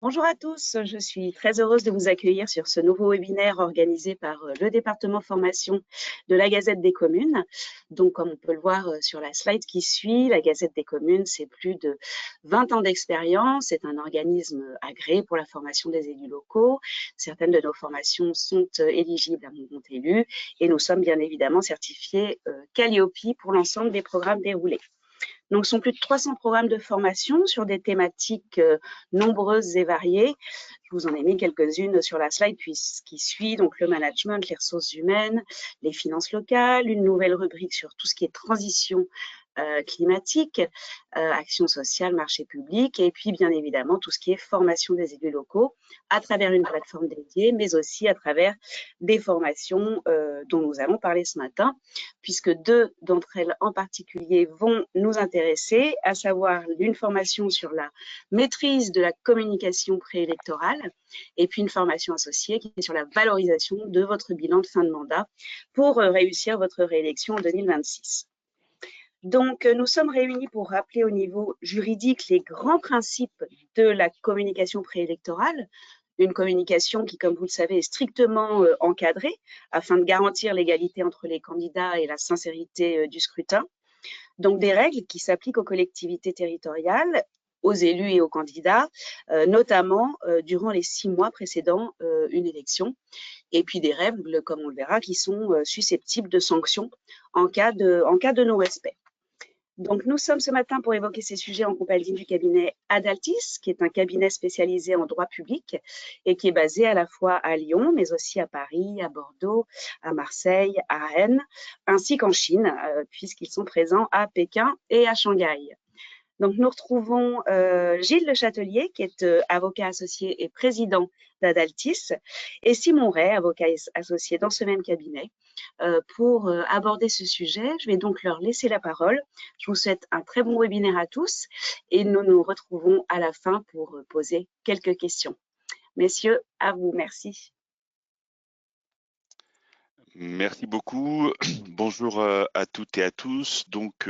Bonjour à tous, je suis très heureuse de vous accueillir sur ce nouveau webinaire organisé par le département formation de la Gazette des communes. Donc, comme on peut le voir sur la slide qui suit, la Gazette des communes, c'est plus de 20 ans d'expérience. C'est un organisme agréé pour la formation des élus locaux. Certaines de nos formations sont éligibles à Mon Compte Élu et nous sommes bien évidemment certifiés Calliope pour l'ensemble des programmes déroulés. Donc, ce sont plus de 300 programmes de formation sur des thématiques nombreuses et variées. Je vous en ai mis quelques-unes sur la slide qui suit, donc le management, les ressources humaines, les finances locales, une nouvelle rubrique sur tout ce qui est transition climatique, action sociale, marché public, et puis bien évidemment tout ce qui est formation des élus locaux à travers une plateforme dédiée, mais aussi à travers des formations dont nous allons parler ce matin, puisque deux d'entre elles en particulier vont nous intéresser, à savoir une formation sur la maîtrise de la communication préélectorale et puis une formation associée qui est sur la valorisation de votre bilan de fin de mandat pour réussir votre réélection en 2026. Donc, nous sommes réunis pour rappeler au niveau juridique les grands principes de la communication préélectorale, une communication qui, comme vous le savez, est strictement encadrée afin de garantir l'égalité entre les candidats et la sincérité du scrutin. Donc, des règles qui s'appliquent aux collectivités territoriales, aux élus et aux candidats, notamment durant les 6 mois précédant une élection. Et puis des règles, comme on le verra, qui sont susceptibles de sanctions en cas de non-respect. Donc, nous sommes ce matin pour évoquer ces sujets en compagnie du cabinet Adaltis, qui est un cabinet spécialisé en droit public et qui est basé à la fois à Lyon, mais aussi à Paris, à Bordeaux, à Marseille, à Rennes, ainsi qu'en Chine, puisqu'ils sont présents à Pékin et à Shanghai. Donc, nous retrouvons Gilles Le Châtelier, qui est avocat associé et président d'Adaltis, et Simon Ray, avocat associé dans ce même cabinet, pour aborder ce sujet. Je vais donc leur laisser la parole. Je vous souhaite un très bon webinaire à tous et nous nous retrouvons à la fin pour poser quelques questions. Messieurs, à vous. Merci. Merci beaucoup. Bonjour à toutes et à tous. Donc,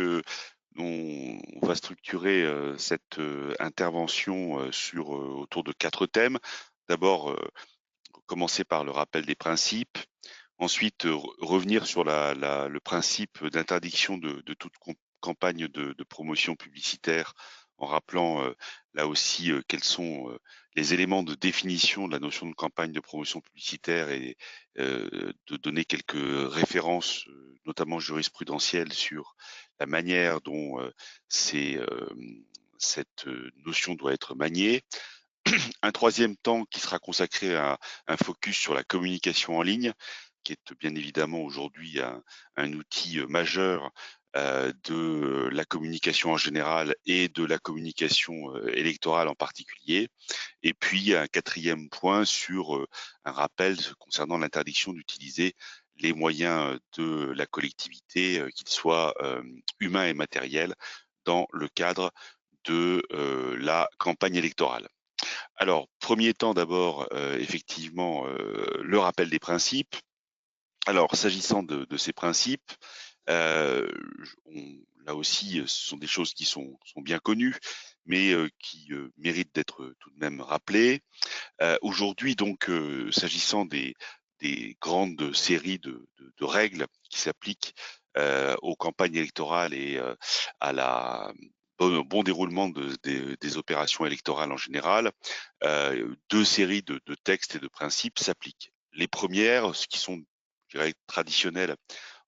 on va structurer cette intervention autour de 4 thèmes. D'abord, commencer par le rappel des principes. Ensuite, revenir sur le principe d'interdiction de toute campagne de promotion publicitaire en rappelant là aussi quels sont les éléments de définition de la notion de campagne de promotion publicitaire et de donner quelques références, notamment jurisprudentielles, sur la manière dont cette notion doit être maniée. Un troisième temps qui sera consacré à un focus sur la communication en ligne, qui est bien évidemment aujourd'hui un outil majeur de la communication en général et de la communication électorale en particulier. Et puis un quatrième point sur un rappel concernant l'interdiction d'utiliser les moyens de la collectivité, qu'ils soient humains et matériels, dans le cadre de la campagne électorale. Alors, premier temps d'abord, effectivement, le rappel des principes. Alors, s'agissant de ces principes, là aussi, ce sont des choses qui sont bien connues, mais qui méritent d'être tout de même rappelées. Aujourd'hui, donc, s'agissant des grandes séries de règles qui s'appliquent aux campagnes électorales et au bon déroulement des opérations électorales en général, 2 séries de textes et de principes s'appliquent. Les premières, ce qui sont, je dirais, traditionnelles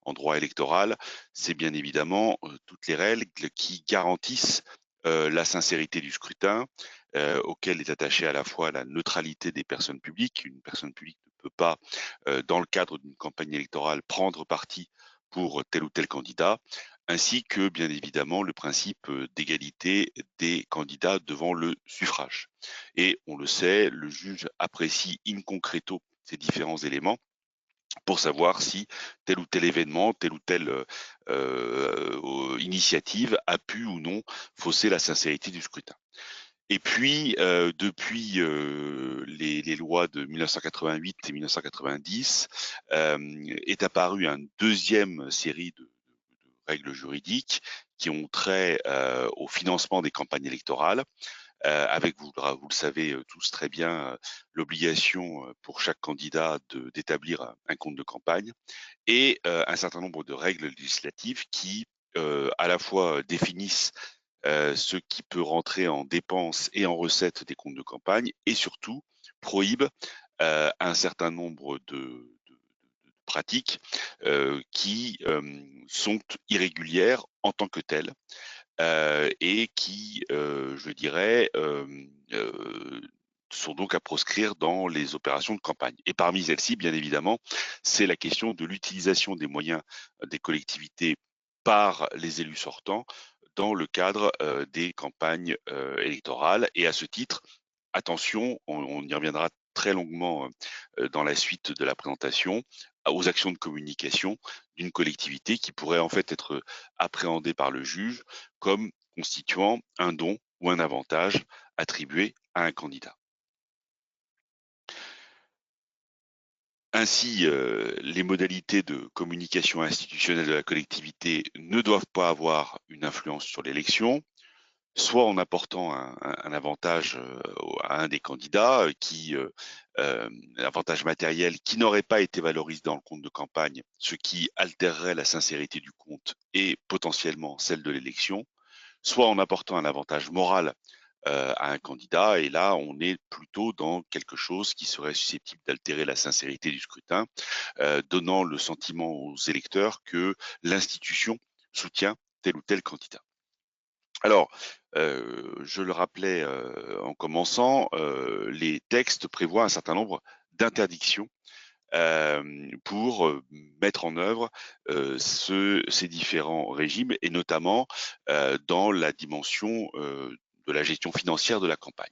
en droit électoral, c'est bien évidemment toutes les règles qui garantissent la sincérité du scrutin, auquel est attachée à la fois la neutralité des personnes publiques. Une personne publique ne peut pas, dans le cadre d'une campagne électorale, prendre parti pour tel ou tel candidat, ainsi que bien évidemment le principe d'égalité des candidats devant le suffrage. Et on le sait, le juge apprécie in concreto ces différents éléments pour savoir si tel ou tel événement, telle ou telle initiative a pu ou non fausser la sincérité du scrutin. Et puis, depuis les lois de 1988 et 1990, est apparue une deuxième série de règles juridiques qui ont trait au financement des campagnes électorales. avec, vous le savez tous très bien, l'obligation pour chaque candidat d'établir un compte de campagne et un certain nombre de règles législatives qui, à la fois définissent ce qui peut rentrer en dépenses et en recettes des comptes de campagne et surtout prohibent un certain nombre de pratiques qui sont irrégulières en tant que telles et qui, je dirais, sont donc à proscrire dans les opérations de campagne. Et parmi celles-ci, bien évidemment, c'est la question de l'utilisation des moyens des collectivités par les élus sortants dans le cadre des campagnes électorales. Et à ce titre, attention, on y reviendra très longuement dans la suite de la présentation, aux actions de communication d'une collectivité qui pourrait en fait être appréhendée par le juge comme constituant un don ou un avantage attribué à un candidat. Ainsi, les modalités de communication institutionnelle de la collectivité ne doivent pas avoir une influence sur l'élection, soit en apportant un avantage à un des candidats avantage matériel qui n'aurait pas été valorisé dans le compte de campagne, ce qui altérerait la sincérité du compte et potentiellement celle de l'élection, soit en apportant un avantage moral à un candidat. Et là, on est plutôt dans quelque chose qui serait susceptible d'altérer la sincérité du scrutin, donnant le sentiment aux électeurs que l'institution soutient tel ou tel candidat. Alors, je le rappelais en commençant, les textes prévoient un certain nombre d'interdictions pour mettre en œuvre ces différents régimes et notamment dans la dimension de la gestion financière de la campagne.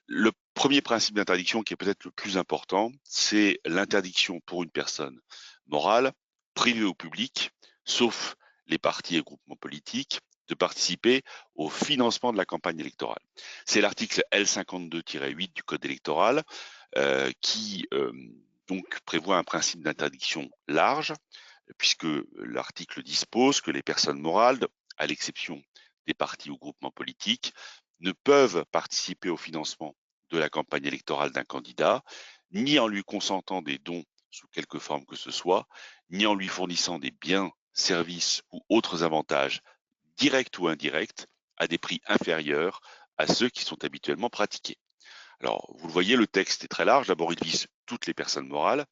Le premier principe d'interdiction qui est peut-être le plus important, c'est l'interdiction pour une personne morale, privée ou publique, sauf les partis et groupements politiques, de participer au financement de la campagne électorale. C'est l'article L52-8 du Code électoral qui donc prévoit un principe d'interdiction large, puisque l'article dispose que les personnes morales, à l'exception des partis ou groupements politiques, ne peuvent participer au financement de la campagne électorale d'un candidat, ni en lui consentant des dons sous quelque forme que ce soit, ni en lui fournissant des biens, services ou autres avantages, directs ou indirects, à des prix inférieurs à ceux qui sont habituellement pratiqués. Alors, vous le voyez, le texte est très large. D'abord, il vise toutes les personnes morales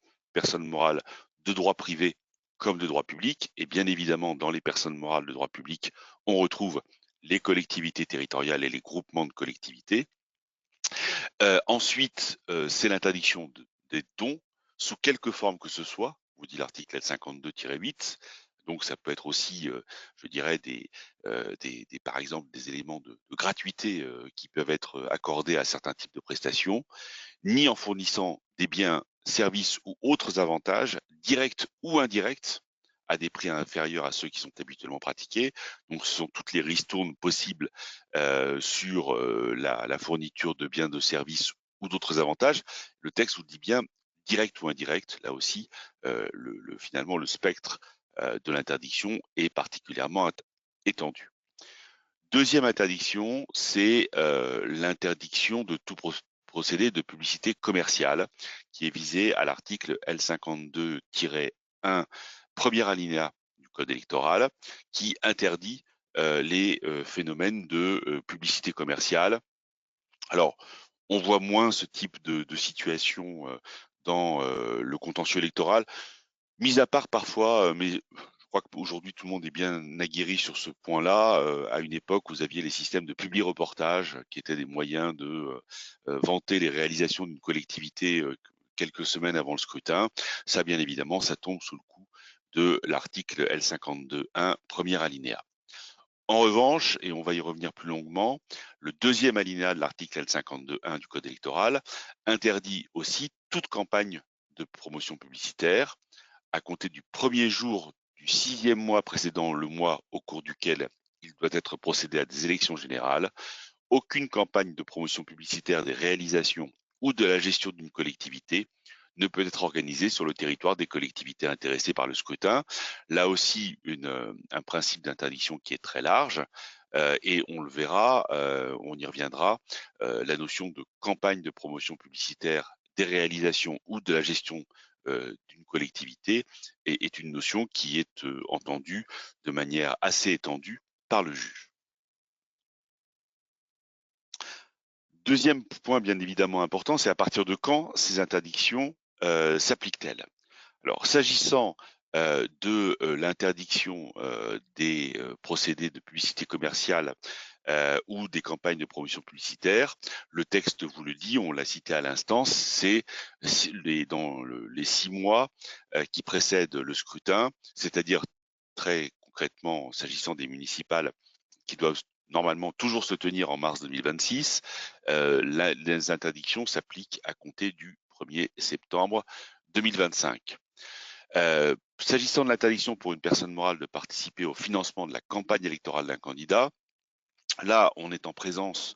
de droit privé comme de droit public. Et bien évidemment, dans les personnes morales de droit public, on retrouve les collectivités territoriales et les groupements de collectivités. Ensuite, c'est l'interdiction des dons sous quelque forme que ce soit, vous dit l'article L52-8. Donc ça peut être aussi, je dirais, par exemple des éléments de gratuité qui peuvent être accordés à certains types de prestations, ni en fournissant des biens, services ou autres avantages, directs ou indirects, à des prix inférieurs à ceux qui sont habituellement pratiqués. Donc ce sont toutes les ristournes possibles sur la fourniture de biens, de services ou d'autres avantages. Le texte vous dit bien direct ou indirect. Là aussi, finalement, le spectre de l'interdiction est particulièrement étendu. Deuxième interdiction, c'est l'interdiction de tout procédé de publicité commerciale qui est visé à l'article L52-1, premier alinéa du Code électoral, qui interdit les phénomènes de publicité commerciale. Alors, on voit moins ce type de situation dans le contentieux électoral, mis à part parfois, mais je crois qu'aujourd'hui tout le monde est bien aguerri sur ce point-là. À une époque, vous aviez les systèmes de publi-reportage qui étaient des moyens de vanter les réalisations d'une collectivité quelques semaines avant le scrutin. Ça, bien évidemment, ça tombe sous le coup de l'article L52-1, premier alinéa. En revanche, et on va y revenir plus longuement, le deuxième alinéa de l'article L52-1 du Code électoral interdit aussi toute campagne de promotion publicitaire à compter du premier jour du 6e mois précédant le mois au cours duquel il doit être procédé à des élections générales. Aucune campagne de promotion publicitaire des réalisations ou de la gestion d'une collectivité ne peut être organisée sur le territoire des collectivités intéressées par le scrutin. Là aussi, un principe d'interdiction qui est très large. Et on le verra, on y reviendra, la notion de campagne de promotion publicitaire des réalisations ou de la gestion d'une collectivité est une notion qui est entendue de manière assez étendue par le juge. Deuxième point bien évidemment important, c'est à partir de quand ces interdictions s'appliquent-elles? Alors, s'agissant de l'interdiction des procédés de publicité commerciale ou des campagnes de promotion publicitaire, le texte vous le dit, on l'a cité à l'instant, c'est dans les 6 mois qui précèdent le scrutin, c'est-à-dire très concrètement, s'agissant des municipales qui doivent normalement toujours se tenir en mars 2026, les interdictions s'appliquent à compter du 1er septembre 2025. S'agissant de l'interdiction pour une personne morale de participer au financement de la campagne électorale d'un candidat, là, on est en présence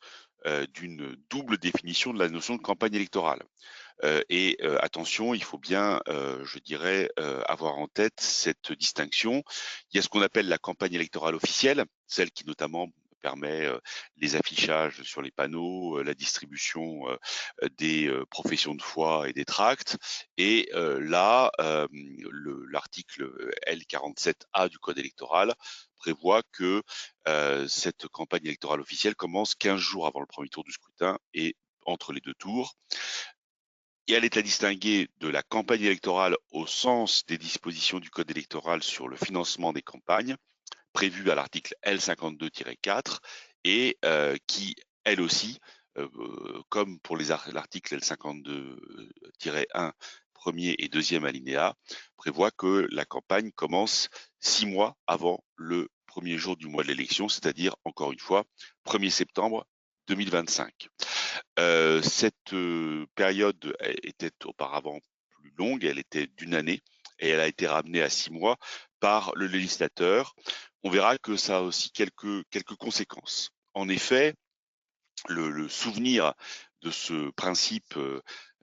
d'une double définition de la notion de campagne électorale. Attention, il faut bien, je dirais, avoir en tête cette distinction. Il y a ce qu'on appelle la campagne électorale officielle, celle qui notamment permet les affichages sur les panneaux, la distribution des professions de foi et des tracts. Et là, l'article L47A du Code électoral prévoit que cette campagne électorale officielle commence 15 jours avant le premier tour du scrutin et entre les deux tours. Et elle est à distinguer de la campagne électorale au sens des dispositions du Code électoral sur le financement des campagnes, prévues à l'article L52-4, et qui, elle aussi, comme pour l'article L52-1, premier et deuxième alinéa, prévoit que la campagne commence 6 mois avant le premier jour du mois de l'élection, c'est-à-dire, encore une fois, 1er septembre 2025. Cette période était auparavant plus longue, elle était d'1 année et elle a été ramenée à 6 mois par le législateur. On verra que ça a aussi quelques conséquences. En effet, le souvenir de ce principe,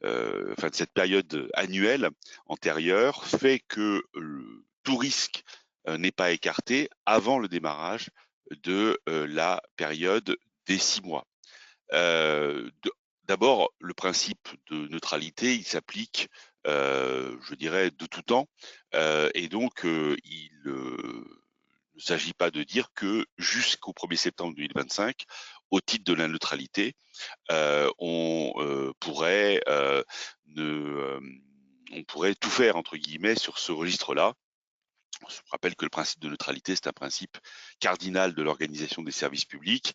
enfin de cette période annuelle antérieure fait que tout risque n'est pas écarté avant le démarrage de la période des 6 mois. D'abord, le principe de neutralité, il s'applique, je dirais, de tout temps, et donc il ne s'agit pas de dire que jusqu'au 1er septembre 2025, au titre de la neutralité, on pourrait on pourrait tout faire entre guillemets sur ce registre-là. Je rappelle que le principe de neutralité, c'est un principe cardinal de l'organisation des services publics,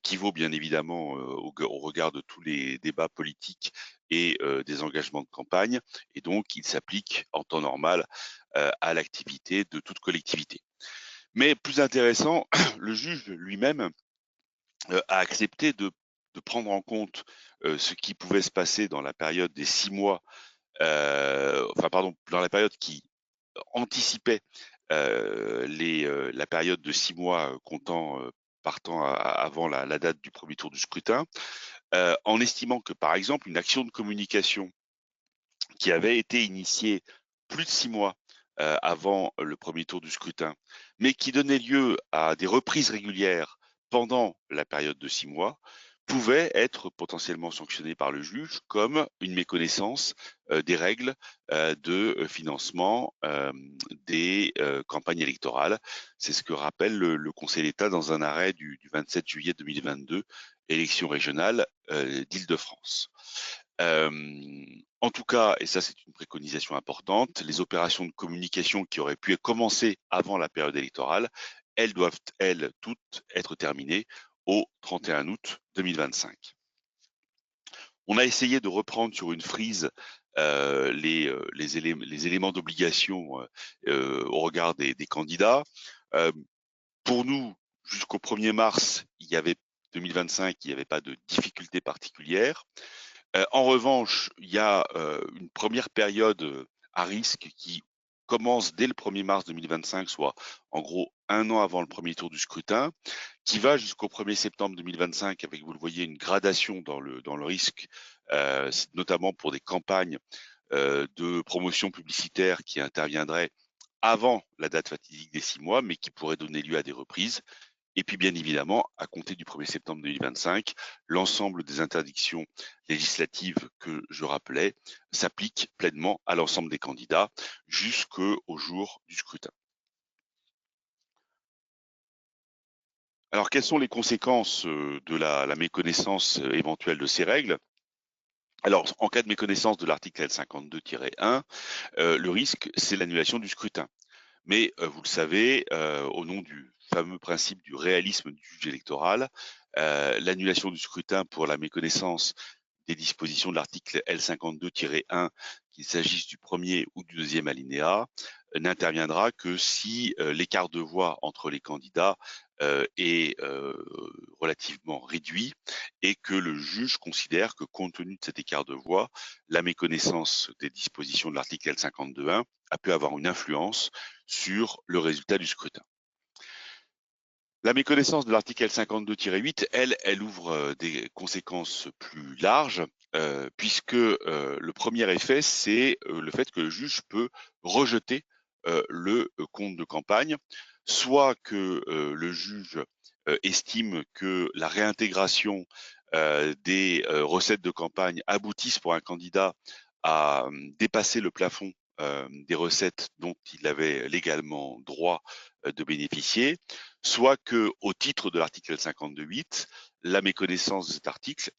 qui vaut bien évidemment au regard de tous les débats politiques et des engagements de campagne, et donc il s'applique en temps normal à l'activité de toute collectivité. Mais plus intéressant, le juge lui-même a accepté de prendre en compte ce qui pouvait se passer dans la période des 6 mois, dans la période qui anticipait la période de 6 mois partant avant la date du premier tour du scrutin, en estimant que, par exemple, une action de communication qui avait été initiée plus de 6 mois avant le premier tour du scrutin, mais qui donnait lieu à des reprises régulières pendant la période de 6 mois, pouvait être potentiellement sanctionnée par le juge comme une méconnaissance des règles de financement des campagnes électorales. C'est ce que rappelle le Conseil d'État dans un arrêt du 27 juillet 2022, élection régionale d'Île-de-France. En tout cas, et ça c'est une préconisation importante, les opérations de communication qui auraient pu commencer avant la période électorale, elles doivent, elles, toutes être terminées au 31 août 2025. On a essayé de reprendre sur une frise les éléments d'obligation au regard des candidats. Pour nous, jusqu'au 1er mars 2025, il n'y avait pas de difficulté particulière. En revanche, il y a une première période à risque qui commence dès le 1er mars 2025, soit en gros 1 an avant le premier tour du scrutin, qui va jusqu'au 1er septembre 2025 avec, vous le voyez, une gradation dans le risque, notamment pour des campagnes de promotion publicitaire qui interviendraient avant la date fatidique des 6 mois, mais qui pourraient donner lieu à des reprises. Et puis, bien évidemment, à compter du 1er septembre 2025, l'ensemble des interdictions législatives que je rappelais s'appliquent pleinement à l'ensemble des candidats jusqu'au jour du scrutin. Alors, quelles sont les conséquences de la méconnaissance éventuelle de ces règles? Alors, en cas de méconnaissance de l'article L52-1, le risque, c'est l'annulation du scrutin. Mais vous le savez, au nom du fameux principe du réalisme du juge électoral, l'annulation du scrutin pour la méconnaissance des dispositions de l'article L52-1, qu'il s'agisse du premier ou du deuxième alinéa, n'interviendra que si l'écart de voix entre les candidats est relativement réduit et que le juge considère que, compte tenu de cet écart de voix, la méconnaissance des dispositions de l'article L52-1 a pu avoir une influence sur le résultat du scrutin. La méconnaissance de l'article L52-8, elle ouvre des conséquences plus larges, puisque le premier effet, c'est le fait que le juge peut rejeter le compte de campagne, soit que le juge estime que la réintégration des recettes de campagne aboutisse pour un candidat à dépasser le plafond des recettes dont il avait légalement droit de bénéficier, soit que, au titre de l'article 52.8, la méconnaissance de cet article,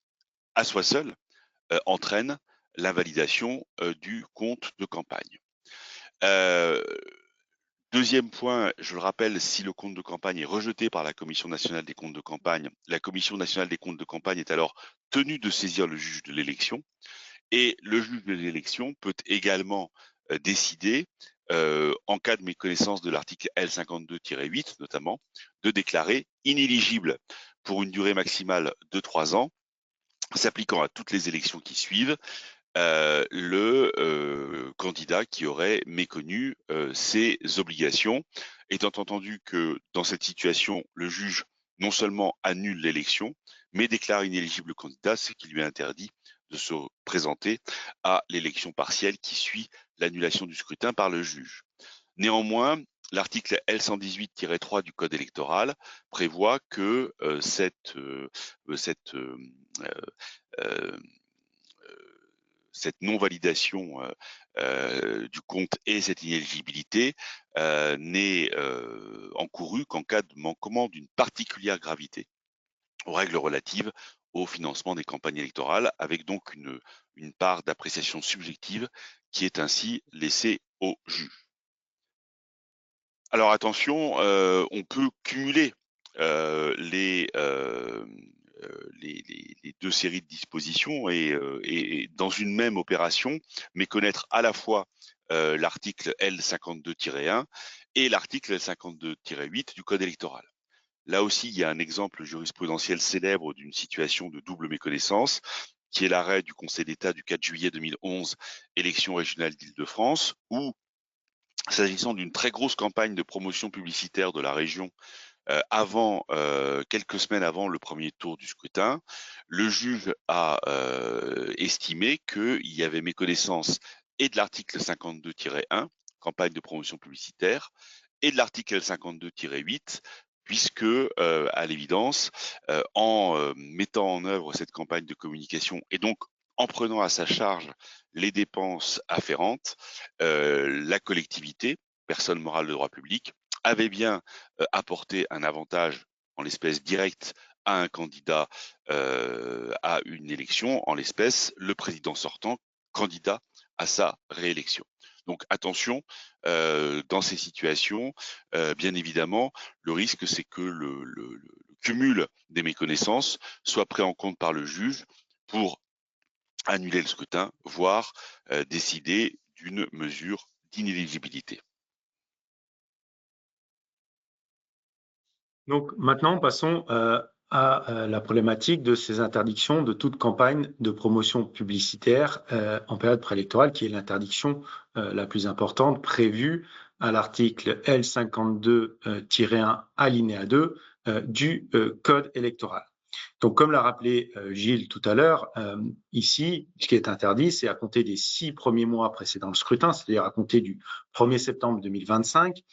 à soi seule, entraîne l'invalidation du compte de campagne. Deuxième point, je le rappelle, si le compte de campagne est rejeté par la Commission nationale des comptes de campagne, la Commission nationale des comptes de campagne est alors tenue de saisir le juge de l'élection. Et le juge de l'élection peut également décider, en cas de méconnaissance de l'article L52-8 notamment, de déclarer inéligible pour une durée maximale de 3 ans, s'appliquant à toutes les élections qui suivent, le candidat qui aurait méconnu ses obligations, étant entendu que dans cette situation, le juge non seulement annule l'élection, mais déclare inéligible le candidat, ce qui lui interdit de se présenter à l'élection partielle qui suit l'annulation du scrutin par le juge. Néanmoins, l'article L118-3 du Code électoral prévoit que cette non-validation du compte et cette inéligibilité n'est encourue qu'en cas de manquement d'une particulière gravité aux règles relatives au financement des campagnes électorales, avec donc une part d'appréciation subjective qui est ainsi laissée au juge. Alors attention, on peut cumuler les deux séries de dispositions et dans une même opération, méconnaître à la fois l'article L52-1 et l'article L52-8 du Code électoral. Là aussi, il y a un exemple jurisprudentiel célèbre d'une situation de double méconnaissance, qui est l'arrêt du Conseil d'État du 4 juillet 2011, élection régionale d'Île-de-France, où, s'agissant d'une très grosse campagne de promotion publicitaire de la région, quelques semaines avant le premier tour du scrutin, le juge a estimé qu'il y avait méconnaissance et de l'article 52-1, campagne de promotion publicitaire, et de l'article 52-8, puisque, à l'évidence, en mettant en œuvre cette campagne de communication et donc en prenant à sa charge les dépenses afférentes, la collectivité, personne morale de droit public, avait bien apporté un avantage en l'espèce direct à un candidat à une élection, en l'espèce le président sortant, candidat à sa réélection. Donc attention, dans ces situations, bien évidemment, le risque c'est que le cumul des méconnaissances soit pris en compte par le juge pour annuler le scrutin, voire décider d'une mesure d'inéligibilité. Donc maintenant, passons à la problématique de ces interdictions de toute campagne de promotion publicitaire en période préélectorale, qui est l'interdiction la plus importante prévue à l'article L52-1 alinéa 2 du Code électoral. Donc, comme l'a rappelé Gilles tout à l'heure, ici, ce qui est interdit, c'est à compter des 6 premiers mois précédant le scrutin, c'est-à-dire à compter du 1er septembre 2025,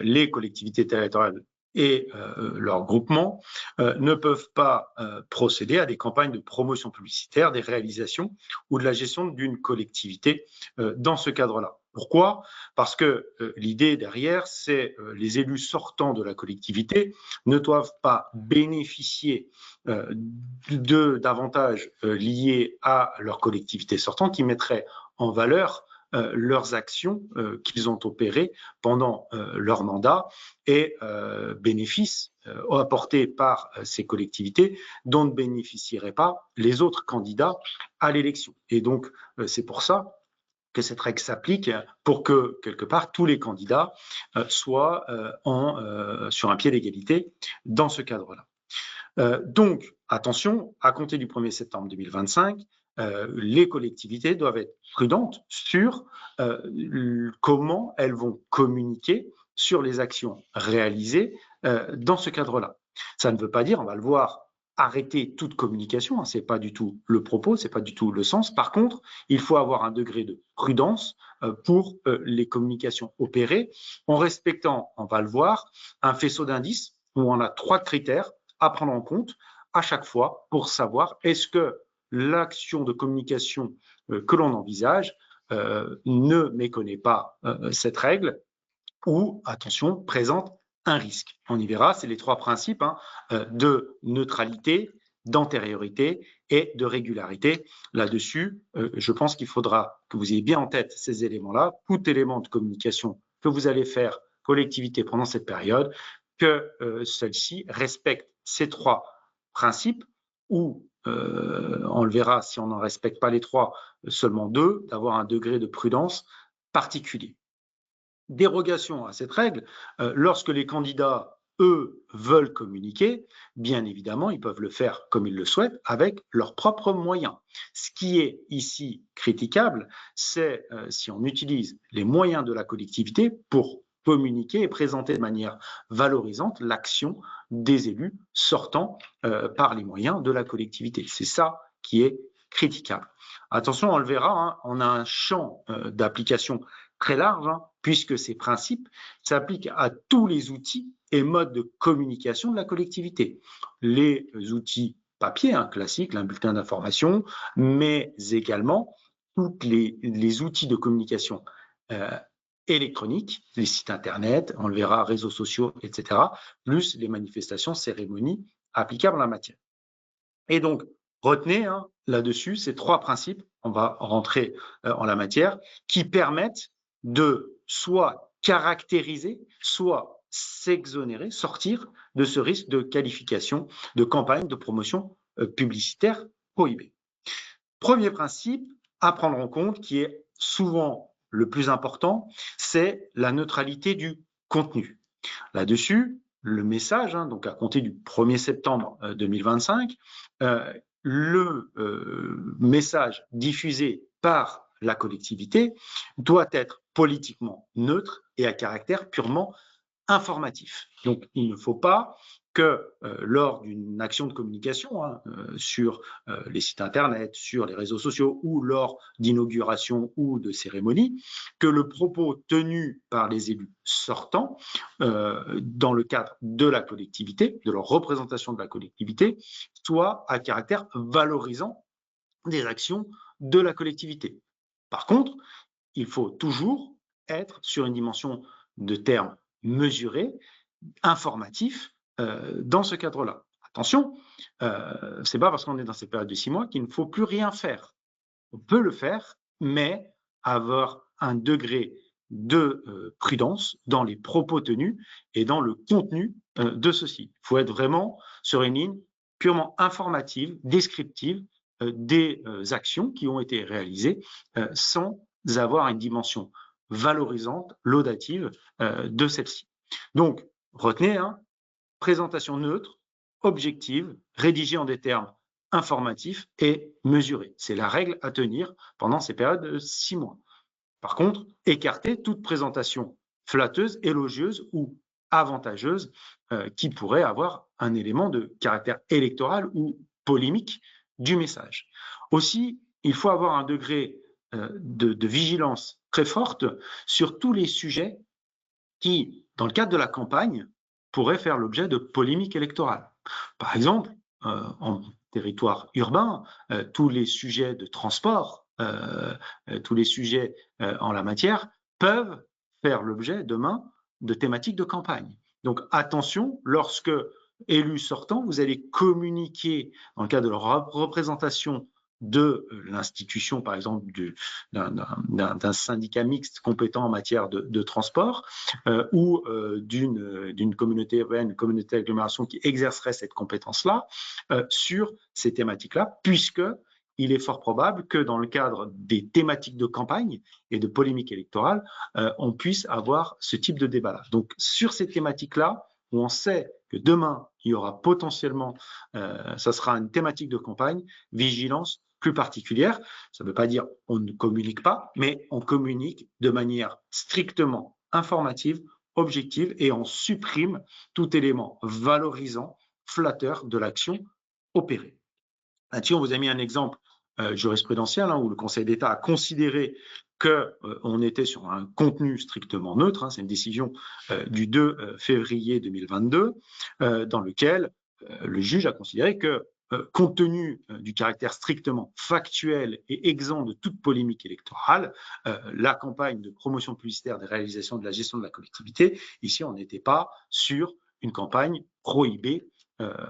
les collectivités territoriales et leurs groupements ne peuvent pas procéder à des campagnes de promotion publicitaire, des réalisations ou de la gestion d'une collectivité dans ce cadre-là. Pourquoi? Parce que l'idée derrière, c'est les élus sortants de la collectivité ne doivent pas bénéficier d'avantages liés à leur collectivité sortante qui mettraient en valeur leurs actions qu'ils ont opérées pendant leur mandat et bénéfices apportés par ces collectivités dont ne bénéficieraient pas les autres candidats à l'élection. Et donc, c'est pour ça que cette règle s'applique pour que, quelque part, tous les candidats soient sur un pied d'égalité dans ce cadre-là. Donc, attention, à compter du 1er septembre 2025, les collectivités doivent être prudentes sur comment elles vont communiquer sur les actions réalisées dans ce cadre-là. Ça ne veut pas dire, on va le voir, arrêter toute communication, hein, ce n'est pas du tout le propos, ce n'est pas du tout le sens. Par contre, il faut avoir un degré de prudence pour les communications opérées en respectant, on va le voir, un faisceau d'indices où on a 3 critères à prendre en compte à chaque fois pour savoir est-ce que l'action de communication que l'on envisage ne méconnaît pas cette règle ou, attention, présente un risque. On y verra, c'est les 3 principes de neutralité, d'antériorité et de régularité. Là-dessus, je pense qu'il faudra que vous ayez bien en tête ces éléments-là, tout élément de communication que vous allez faire collectivité pendant cette période, que celle-ci respecte ces 3 principes ou, on le verra si on n'en respecte pas les 3, seulement 2, d'avoir un degré de prudence particulier. Dérogation à cette règle, lorsque les candidats, eux, veulent communiquer, bien évidemment, ils peuvent le faire comme ils le souhaitent, avec leurs propres moyens. Ce qui est ici critiquable, c'est si on utilise les moyens de la collectivité pour communiquer et présenter de manière valorisante l'action des élus sortant par les moyens de la collectivité. C'est ça qui est critiquable. Attention, on le verra, on a un champ d'application très large, puisque ces principes s'appliquent à tous les outils et modes de communication de la collectivité. Les outils papier, classiques, un bulletin d'information, mais également tous les outils de communication électroniques, les sites internet, on le verra, réseaux sociaux, etc., plus les manifestations, cérémonies applicables en la matière. Et donc, retenez là-dessus ces 3 principes, on va rentrer en la matière, qui permettent de soit caractériser, soit s'exonérer, sortir de ce risque de qualification de campagne de promotion publicitaire prohibée. Premier principe à prendre en compte, qui est souvent le plus important, c'est la neutralité du contenu. Là-dessus, le message, donc à compter du 1er septembre 2025, le message diffusé par la collectivité doit être politiquement neutre et à caractère purement informatif. Donc, il ne faut pas que lors d'une action de communication sur les sites internet, sur les réseaux sociaux ou lors d'inauguration ou de cérémonie, que le propos tenu par les élus sortants dans le cadre de la collectivité, de leur représentation de la collectivité, soit à caractère valorisant des actions de la collectivité. Par contre, il faut toujours être sur une dimension de termes mesurés, informatifs, dans ce cadre-là. Attention, c'est pas parce qu'on est dans cette période de 6 mois qu'il ne faut plus rien faire. On peut le faire, mais avoir un degré de prudence dans les propos tenus et dans le contenu de ceux-ci. Il faut être vraiment sur une ligne purement informative, descriptive des actions qui ont été réalisées sans avoir une dimension valorisante, laudative de celle-ci. Donc, retenez, présentation neutre, objective, rédigée en des termes informatifs et mesurés. C'est la règle à tenir pendant ces périodes de 6 mois. Par contre, écarter toute présentation flatteuse, élogieuse ou avantageuse qui pourrait avoir un élément de caractère électoral ou polémique du message. Aussi, il faut avoir un degré de vigilance très forte sur tous les sujets qui, dans le cadre de la campagne, pourraient faire l'objet de polémiques électorales. Par exemple, en territoire urbain, tous les sujets de transport, tous les sujets en la matière peuvent faire l'objet demain de thématiques de campagne. Donc attention, lorsque élus sortants, vous allez communiquer dans le cadre de leur représentation de l'institution, par exemple, d'un syndicat mixte compétent en matière de transport ou d'une communauté urbaine, une communauté d'agglomération qui exercerait cette compétence-là sur ces thématiques-là, puisque il est fort probable que dans le cadre des thématiques de campagne et de polémique électorale, on puisse avoir ce type de débat-là. Donc, sur ces thématiques-là, où on sait que demain, il y aura potentiellement, ça sera une thématique de campagne, vigilance plus particulière. Ça ne veut pas dire on ne communique pas, mais on communique de manière strictement informative, objective, et on supprime tout élément valorisant, flatteur de l'action opérée. Là-dessus, on vous a mis un exemple jurisprudentiel où le Conseil d'État a considéré qu'on était sur un contenu strictement neutre. C'est une décision du 2 février 2022 dans lequel le juge a considéré que compte tenu du caractère strictement factuel et exempt de toute polémique électorale, la campagne de promotion publicitaire des réalisations de la gestion de la collectivité, ici on n'était pas sur une campagne prohibée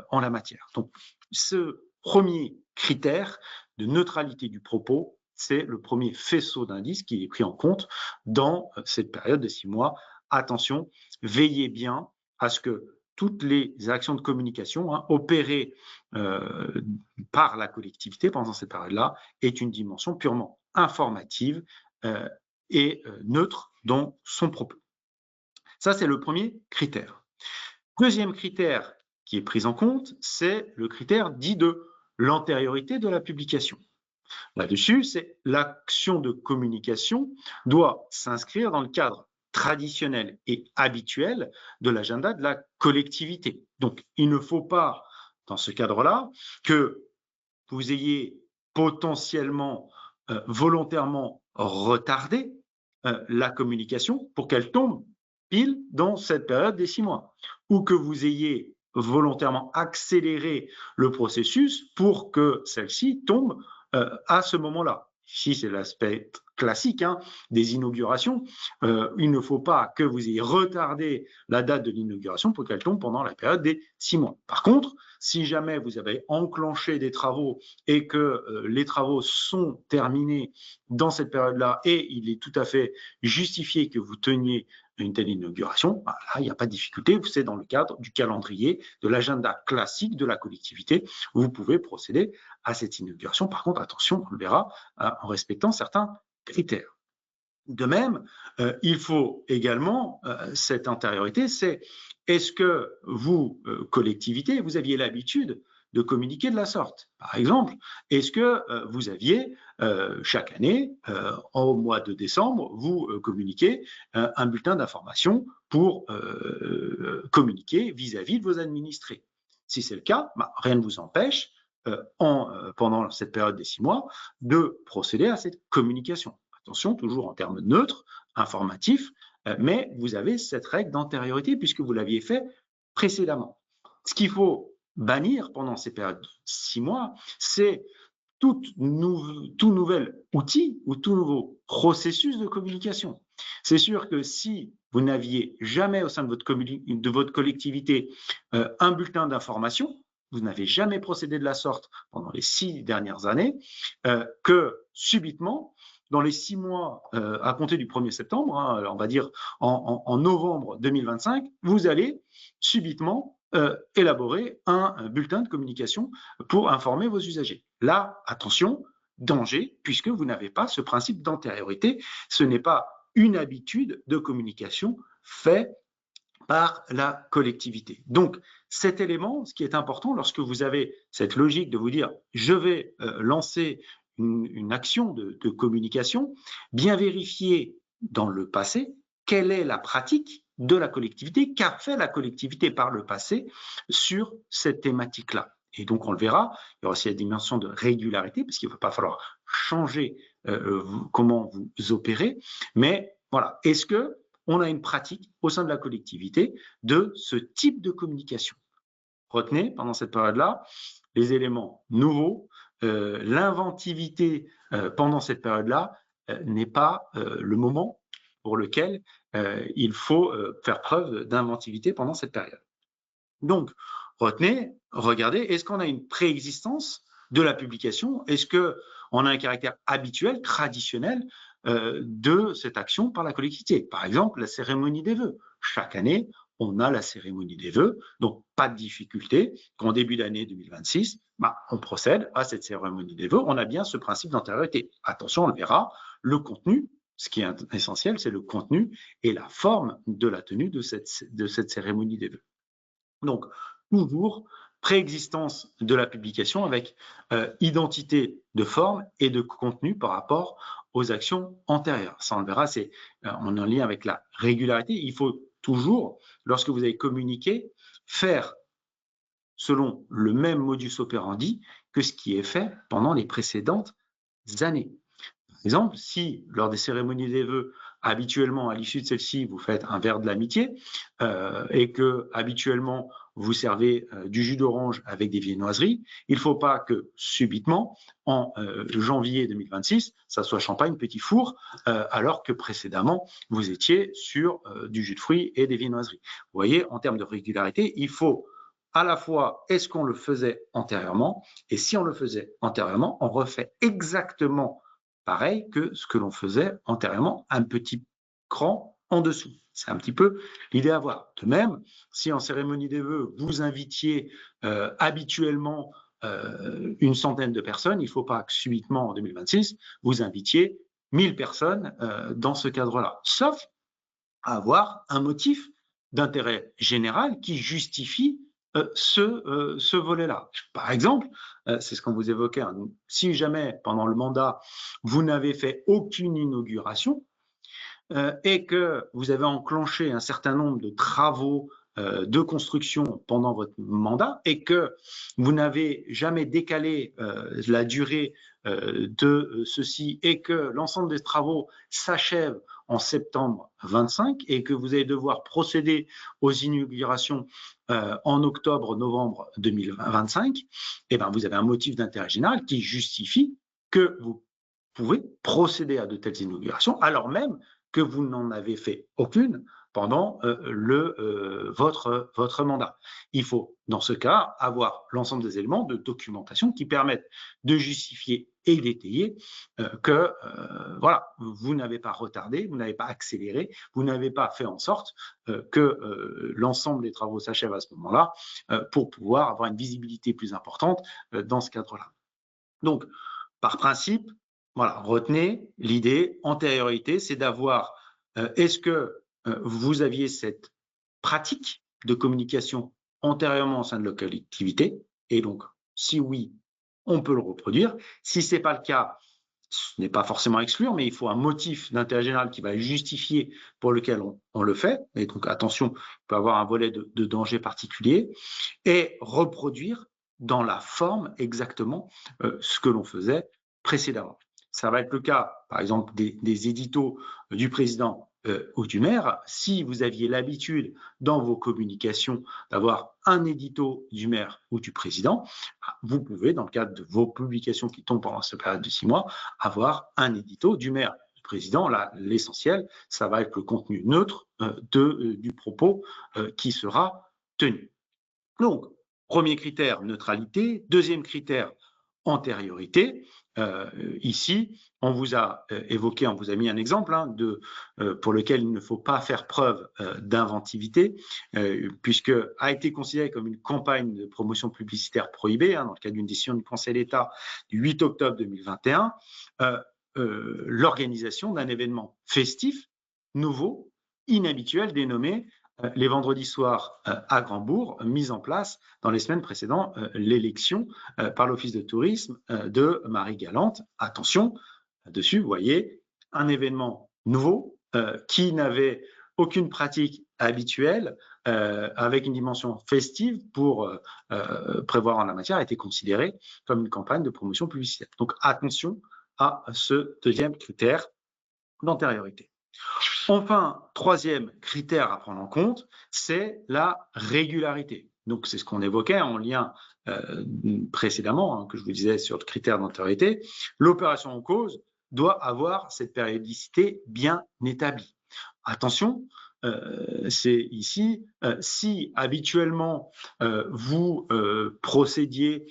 en la matière. Donc ce premier critère de neutralité du propos, c'est le premier faisceau d'indices qui est pris en compte dans cette période de 6 mois. Attention, veillez bien à ce que toutes les actions de communication opérées par la collectivité pendant cette période-là aient une dimension purement informative et neutre dans son propos. Ça, c'est le premier critère. Deuxième critère qui est pris en compte, c'est le critère dit de l'antériorité de la publication. Là-dessus, c'est l'action de communication doit s'inscrire dans le cadre traditionnel et habituel de l'agenda de la collectivité. Donc, il ne faut pas, dans ce cadre-là, que vous ayez potentiellement, volontairement retardé la communication pour qu'elle tombe pile dans cette période des 6 mois, ou que vous ayez volontairement accéléré le processus pour que celle-ci tombe à ce moment-là. Ici, c'est l'aspect classique des inaugurations. Il ne faut pas que vous ayez retardé la date de l'inauguration pour qu'elle tombe pendant la période des 6 mois. Par contre, si jamais vous avez enclenché des travaux et que les travaux sont terminés dans cette période-là et il est tout à fait justifié que vous teniez une telle inauguration, là, il n'y a pas de difficulté, c'est dans le cadre du calendrier, de l'agenda classique de la collectivité, vous pouvez procéder à cette inauguration. Par contre, attention, on le verra, en respectant certains critères. De même, il faut également, cette antériorité, c'est est-ce que vous, collectivité, vous aviez l'habitude de communiquer de la sorte? Par exemple, est-ce que vous aviez chaque année, au mois de décembre, vous communiquez un bulletin d'information pour communiquer vis-à-vis de vos administrés? Si c'est le cas, rien ne vous empêche, pendant cette période des 6 mois, de procéder à cette communication. Attention, toujours en termes neutres, informatifs, mais vous avez cette règle d'antériorité puisque vous l'aviez fait précédemment. Ce qu'il faut bannir pendant ces périodes de 6 mois, c'est tout nouvel outil ou tout nouveau processus de communication. C'est sûr que si vous n'aviez jamais au sein de votre collectivité un bulletin d'information, vous n'avez jamais procédé de la sorte pendant les 6 dernières années, que subitement, dans les 6 mois à compter du 1er septembre, on va dire en novembre 2025, vous allez subitement élaborer un bulletin de communication pour informer vos usagers. Là, attention, danger, puisque vous n'avez pas ce principe d'antériorité. Ce n'est pas une habitude de communication faite par la collectivité. Donc, cet élément, ce qui est important lorsque vous avez cette logique de vous dire « je vais lancer une action de communication », bien vérifier dans le passé quelle est la pratique de la collectivité, qu'a fait la collectivité par le passé sur cette thématique-là. Et donc, on le verra, il y aura aussi la dimension de régularité, parce qu'il ne va pas falloir changer comment vous opérez, mais voilà, est-ce que on a une pratique au sein de la collectivité de ce type de communication. Retenez, pendant cette période-là, les éléments nouveaux, l'inventivité pendant cette période-là n'est pas le moment pour lequel il faut faire preuve d'inventivité pendant cette période. Donc, retenez, regardez, est-ce qu'on a une préexistence de la publication? Est-ce qu'on a un caractère habituel, traditionnel de cette action par la collectivité? Par exemple, la cérémonie des vœux. Chaque année, on a la cérémonie des vœux, donc pas de difficulté qu'en début d'année 2026, on procède à cette cérémonie des vœux. On a bien ce principe d'antériorité. Attention, on le verra, le contenu, ce qui est essentiel, c'est le contenu et la forme de la tenue de cette cérémonie des vœux. Donc, toujours préexistence de la publication avec identité de forme et de contenu par rapport aux actions antérieures. Ça, on le verra, on est en lien avec la régularité. Il faut toujours, lorsque vous avez communiqué, faire selon le même modus operandi que ce qui est fait pendant les précédentes années. Par exemple, si lors des cérémonies des vœux, habituellement à l'issue de celle-ci, vous faites un verre de l'amitié et que habituellement vous servez du jus d'orange avec des viennoiseries, il ne faut pas que subitement, en janvier 2026, ça soit champagne petit four, alors que précédemment, vous étiez sur du jus de fruits et des viennoiseries. Vous voyez, en termes de régularité, il faut à la fois, est-ce qu'on le faisait antérieurement? Et si on le faisait antérieurement, on refait exactement pareil que ce que l'on faisait antérieurement, un petit cran en dessous. C'est un petit peu l'idée à avoir. De même, si en cérémonie des vœux, vous invitiez habituellement une centaine de personnes, il ne faut pas que subitement en 2026, vous invitiez 1000 personnes dans ce cadre-là, sauf à avoir un motif d'intérêt général qui justifie ce volet-là. Par exemple, c'est ce qu'on vous évoquait, hein, si jamais pendant le mandat, vous n'avez fait aucune inauguration et que vous avez enclenché un certain nombre de travaux de construction pendant votre mandat et que vous n'avez jamais décalé la durée de ceci et que l'ensemble des travaux s'achèvent en septembre 25 et que vous allez devoir procéder aux inaugurations en octobre-novembre 2025, eh ben vous avez un motif d'intérêt général qui justifie que vous pouvez procéder à de telles inaugurations alors même que vous n'en avez fait aucune pendant votre mandat. Il faut, dans ce cas, avoir l'ensemble des éléments de documentation qui permettent de justifier et d'étayer que voilà, vous n'avez pas retardé, vous n'avez pas accéléré, vous n'avez pas fait en sorte que l'ensemble des travaux s'achèvent à ce moment-là pour pouvoir avoir une visibilité plus importante dans ce cadre-là. Donc, par principe, voilà, retenez l'idée, antériorité, c'est d'avoir, est-ce que vous aviez cette pratique de communication antérieurement au sein de la collectivité? Et donc, si oui, on peut le reproduire. Si ce n'est pas le cas, ce n'est pas forcément à exclure, mais il faut un motif d'intérêt général qui va justifier pour lequel on le fait. Et donc, attention, il peut y avoir un volet de danger particulier. Et reproduire dans la forme exactement ce que l'on faisait précédemment. Ça va être le cas, par exemple, des éditos du président ou du maire. Si vous aviez l'habitude dans vos communications d'avoir un édito du maire ou du président, vous pouvez, dans le cadre de vos publications qui tombent pendant cette période de 6 mois, avoir un édito du maire, du président. Là, l'essentiel, ça va être le contenu neutre du propos qui sera tenu. Donc, premier critère, neutralité. Deuxième critère, antériorité. Ici, on vous a évoqué, on vous a mis un exemple pour lequel il ne faut pas faire preuve d'inventivité, puisque a été considéré comme une campagne de promotion publicitaire prohibée, dans le cadre d'une décision du Conseil d'État du 8 octobre 2021, l'organisation d'un événement festif, nouveau, inhabituel, dénommé les vendredis soirs à Grandbourg, mis en place dans les semaines précédant l'élection par l'Office de tourisme de Marie-Galante. Attention, dessus, vous voyez, un événement nouveau qui n'avait aucune pratique habituelle, avec une dimension festive pour prévoir en la matière, a été considéré comme une campagne de promotion publicitaire. Donc attention à ce deuxième critère d'antériorité. Enfin, troisième critère à prendre en compte, c'est la régularité. Donc, c'est ce qu'on évoquait en lien précédemment, hein, que je vous disais sur le critère d'antériorité. L'opération en cause doit avoir cette périodicité bien établie. Attention, c'est ici, si habituellement vous procédiez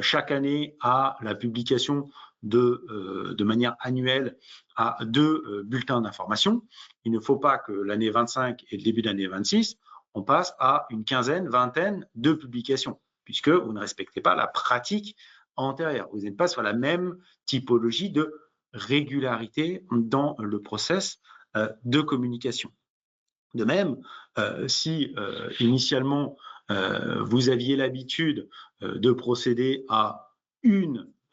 chaque année à la publication de manière annuelle à 2 bulletins d'information, il ne faut pas que l'année 25 et le début d'année 26, on passe à une quinzaine, vingtaine de publications, puisque vous ne respectez pas la pratique antérieure. Vous n'êtes pas sur la même typologie de régularité dans le process de communication. De même, si initialement vous aviez l'habitude de procéder à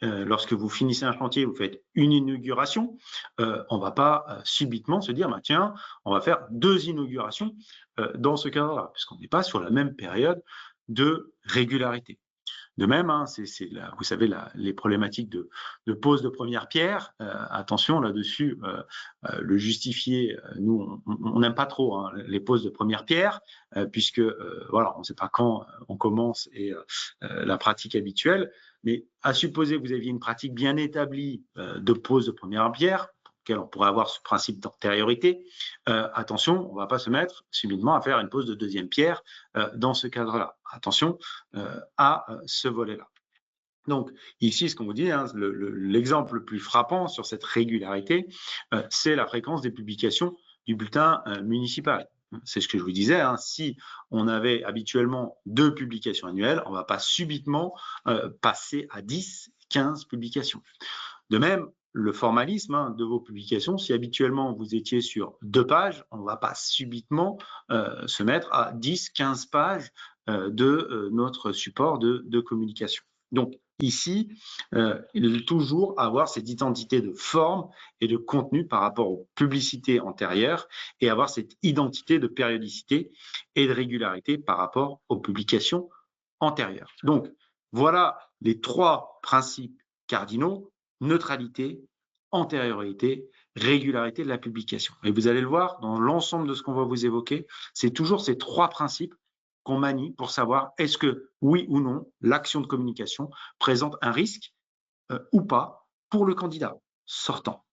lorsque vous finissez un chantier, vous faites une inauguration, on ne va pas subitement se dire, bah, tiens, on va faire 2 inaugurations dans ce cadre-là, puisqu'on n'est pas sur la même période de régularité. De même, hein, vous savez, les problématiques de pose de première pierre, attention là-dessus, le justifier, nous, on n'aime pas trop hein, les poses de première pierre, puisque voilà, on ne sait pas quand on commence et la pratique habituelle, mais à supposer que vous aviez une pratique bien établie de pose de première pierre, on pourrait avoir ce principe d'antériorité, attention, on ne va pas se mettre subitement à faire une pose de deuxième pierre dans ce cadre-là. Attention à ce volet-là. Donc ici, ce qu'on vous dit, hein, l'exemple le plus frappant sur cette régularité, c'est la fréquence des publications du bulletin municipal. C'est ce que je vous disais, hein, si on avait habituellement 2 publications annuelles, on ne va pas subitement passer à 10, 15 publications. De même, le formalisme hein, de vos publications, si habituellement vous étiez sur 2 pages, on ne va pas subitement se mettre à 10, 15 pages de notre support de communication. Donc ici, toujours avoir cette identité de forme et de contenu par rapport aux publicités antérieures et avoir cette identité de périodicité et de régularité par rapport aux publications antérieures. Donc voilà les 3 principes cardinaux: neutralité, antériorité, régularité de la publication. Et vous allez le voir, dans l'ensemble de ce qu'on va vous évoquer, c'est toujours ces 3 principes qu'on manie pour savoir est-ce que, oui ou non, l'action de communication présente un risque ou pas pour le candidat sortant.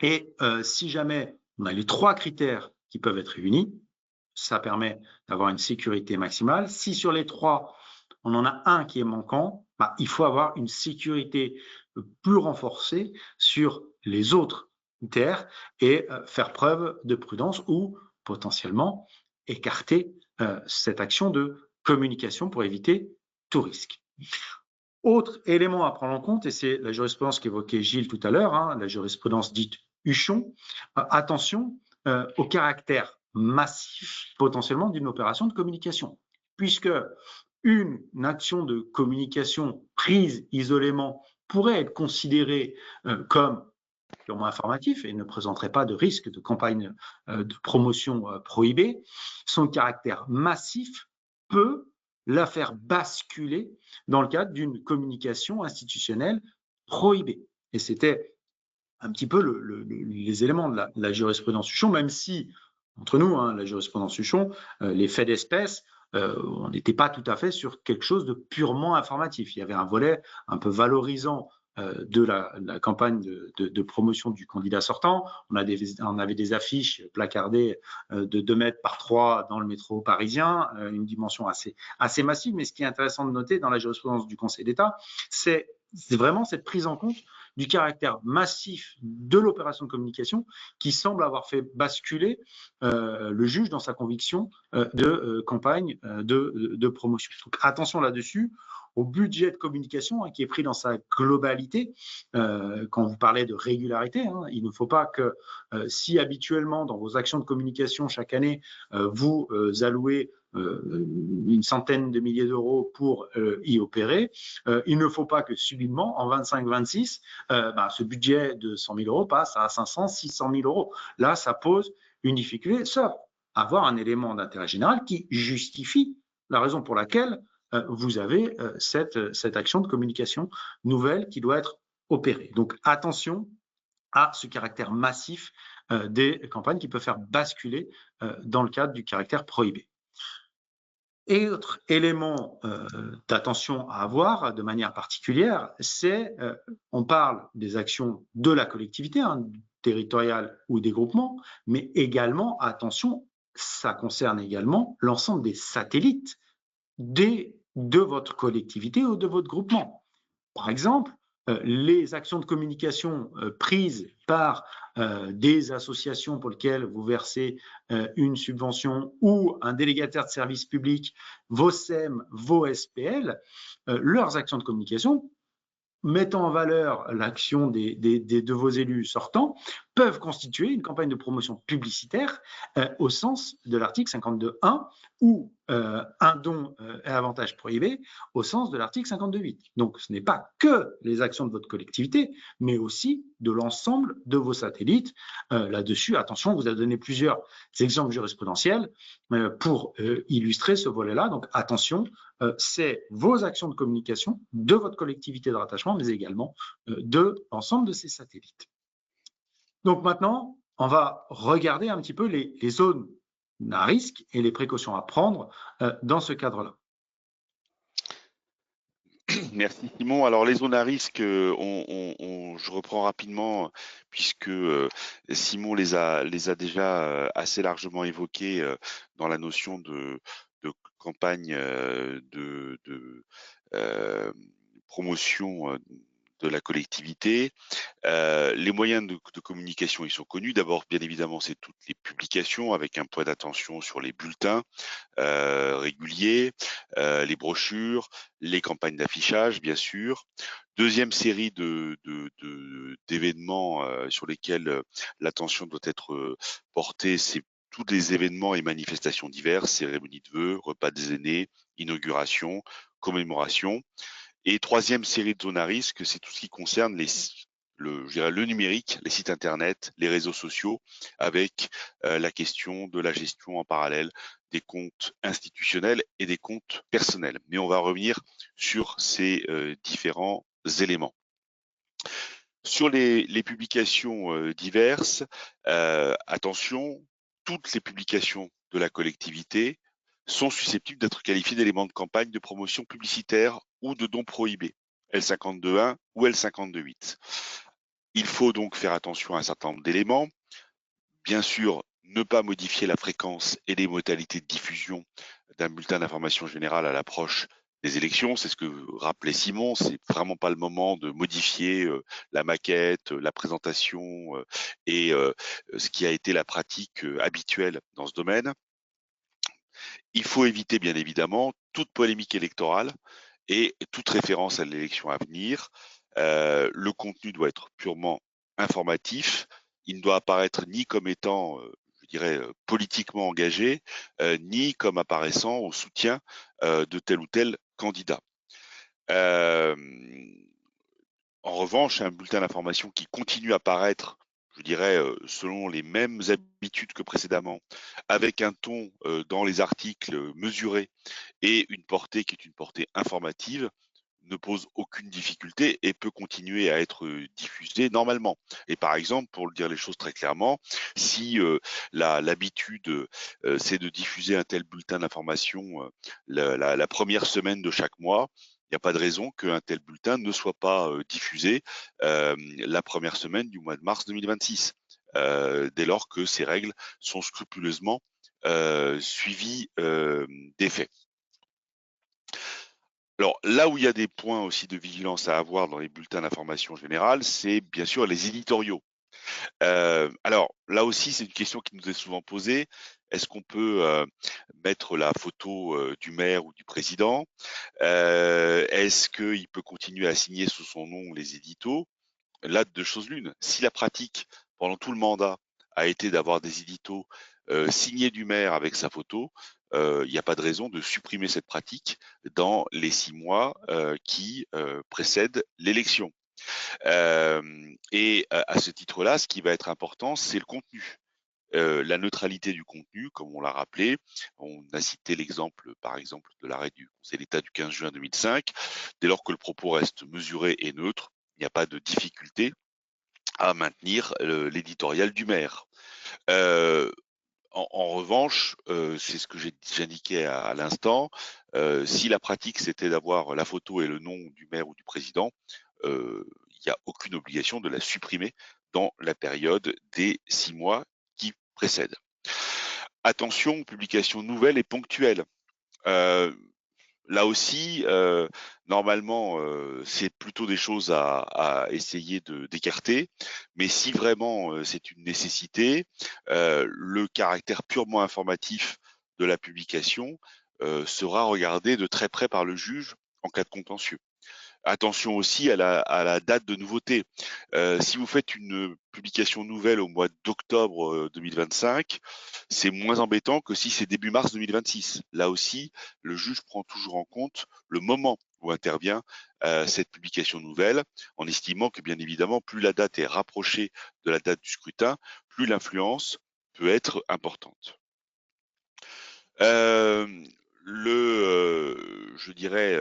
Et si jamais on a les 3 critères qui peuvent être réunis, ça permet d'avoir une sécurité maximale. Si sur les 3, on en a un qui est manquant, bah, il faut avoir une sécurité plus renforcée sur les autres critères et faire preuve de prudence ou potentiellement écarter cette action de communication pour éviter tout risque. Autre élément à prendre en compte, et c'est la jurisprudence qu'évoquait Gilles tout à l'heure, hein, la jurisprudence dite Huchon, attention au caractère massif potentiellement d'une opération de communication, puisque une action de communication prise isolément pourrait être considérée comme purement informatif et ne présenterait pas de risque de campagne de promotion prohibée. Son caractère massif peut la faire basculer dans le cadre d'une communication institutionnelle prohibée. Et c'était un petit peu les éléments de la jurisprudence Huchon, même si, entre nous, hein, la jurisprudence Huchon, les faits d'espèce, on n'était pas tout à fait sur quelque chose de purement informatif. Il y avait un volet un peu valorisant de la campagne de promotion du candidat sortant. On avait des affiches placardées de 2 mètres par 3 dans le métro parisien, une dimension assez massive. Mais ce qui est intéressant de noter dans la jurisprudence du Conseil d'État, c'est vraiment cette prise en compte du caractère massif de l'opération de communication qui semble avoir fait basculer le juge dans sa conviction de campagne de promotion. Donc attention là-dessus au budget de communication qui est pris dans sa globalité. Quand vous parlez de régularité, il ne faut pas que si habituellement dans vos actions de communication chaque année, vous allouez une centaine de milliers d'euros pour y opérer, il ne faut pas que subitement, en 25-26, ce budget de 100 000 euros passe à 500, 600 000 euros. Là, ça pose une difficulté, sauf avoir un élément d'intérêt général qui justifie la raison pour laquelle vous avez cette action de communication nouvelle qui doit être opérée. Donc, attention à ce caractère massif des campagnes qui peuvent faire basculer dans le cadre du caractère prohibé. Et autre élément d'attention à avoir de manière particulière, c'est on parle des actions de la collectivité territoriale ou des groupements, mais également, attention, ça concerne également l'ensemble des satellites de votre collectivité ou de votre groupement. Par exemple, les actions de communication prises par des associations pour lesquelles vous versez une subvention ou un délégataire de service public, vos SEM, vos SPL, leurs actions de communication mettant en valeur l'action de vos élus sortants, peuvent constituer une campagne de promotion publicitaire au sens de l'article 52.1 ou un don et avantage prohibé au sens de l'article 52.8. Donc, ce n'est pas que les actions de votre collectivité, mais aussi de l'ensemble de vos satellites. Là-dessus, attention, vous avez donné plusieurs exemples jurisprudentiels pour illustrer ce volet-là. Donc, attention, c'est vos actions de communication de votre collectivité de rattachement, mais également de l'ensemble de ces satellites. Donc maintenant, on va regarder un petit peu les zones à risque et les précautions à prendre dans ce cadre-là. Merci Simon. Alors les zones à risque, je reprends rapidement puisque Simon les a déjà assez largement évoquées dans la notion de campagne de promotion de la collectivité. Les moyens de communication, ils sont connus. D'abord, bien évidemment, c'est toutes les publications avec un point d'attention sur les bulletins réguliers, les brochures, les campagnes d'affichage, bien sûr. Deuxième série d'événements sur lesquels l'attention doit être portée, c'est tous les événements et manifestations diverses, cérémonies de vœux, repas des aînés, inauguration, commémoration. Et troisième série de zones à risque, c'est tout ce qui concerne le numérique, les sites internet, les réseaux sociaux, avec la question de la gestion en parallèle des comptes institutionnels et des comptes personnels. Mais on va revenir sur ces différents éléments. Sur les publications diverses, attention, toutes les publications de la collectivité sont susceptibles d'être qualifiées d'éléments de campagne de promotion publicitaire ou de dons prohibés, L52.1 ou L52.8. Il faut donc faire attention à un certain nombre d'éléments. Bien sûr, ne pas modifier la fréquence et les modalités de diffusion d'un bulletin d'information générale à l'approche des élections. C'est ce que rappelait Simon, c'est vraiment pas le moment de modifier la maquette, la présentation et ce qui a été la pratique habituelle dans ce domaine. Il faut éviter bien évidemment toute polémique électorale et toute référence à l'élection à venir. Le contenu doit être purement informatif. Il ne doit apparaître ni comme étant, je dirais, politiquement engagé, ni comme apparaissant au soutien de tel ou tel candidat. En revanche, un bulletin d'information qui continue à paraître, je dirais, selon les mêmes habitudes que précédemment, avec un ton dans les articles mesuré et une portée qui est une portée informative, ne pose aucune difficulté et peut continuer à être diffusé normalement. Et par exemple, pour le dire les choses très clairement, si l'habitude c'est de diffuser un tel bulletin d'information la première semaine de chaque mois, il n'y a pas de raison qu'un tel bulletin ne soit pas diffusé la première semaine du mois de mars 2026, dès lors que ces règles sont scrupuleusement suivies des faits. Alors là où il y a des points aussi de vigilance à avoir dans les bulletins d'information générale, c'est bien sûr les éditoriaux. Alors là aussi, c'est une question qui nous est souvent posée. Est-ce qu'on peut mettre la photo du maire ou du président? Est-ce qu'il peut continuer à signer sous son nom les éditos? Là, deux choses l'une. Si la pratique pendant tout le mandat a été d'avoir des éditos signés du maire avec sa photo, il n'y a pas de raison de supprimer cette pratique dans les 6 mois qui précèdent l'élection. Et à ce titre-là, ce qui va être important, c'est le contenu. La neutralité du contenu, comme on l'a rappelé. On a cité l'exemple, par exemple, de l'arrêt du Conseil d'État du 15 juin 2005. Dès lors que le propos reste mesuré et neutre, il n'y a pas de difficulté à maintenir l'éditorial du maire. En revanche, c'est ce que j'indiquais à l'instant, si la pratique c'était d'avoir la photo et le nom du maire ou du président, il n'y a aucune obligation de la supprimer dans la période des 6 mois qui précèdent. Attention aux publications nouvelles et ponctuelles. Là aussi, normalement, c'est plutôt des choses à essayer d'écarter. Mais si vraiment c'est une nécessité, le caractère purement informatif de la publication sera regardé de très près par le juge en cas de contentieux. Attention aussi à la date de nouveauté. Si vous faites une publication nouvelle au mois d'octobre 2025, c'est moins embêtant que si c'est début mars 2026. Là aussi, le juge prend toujours en compte le moment où intervient cette publication nouvelle, en estimant que bien évidemment, plus la date est rapprochée de la date du scrutin, plus l'influence peut être importante. Je dirais,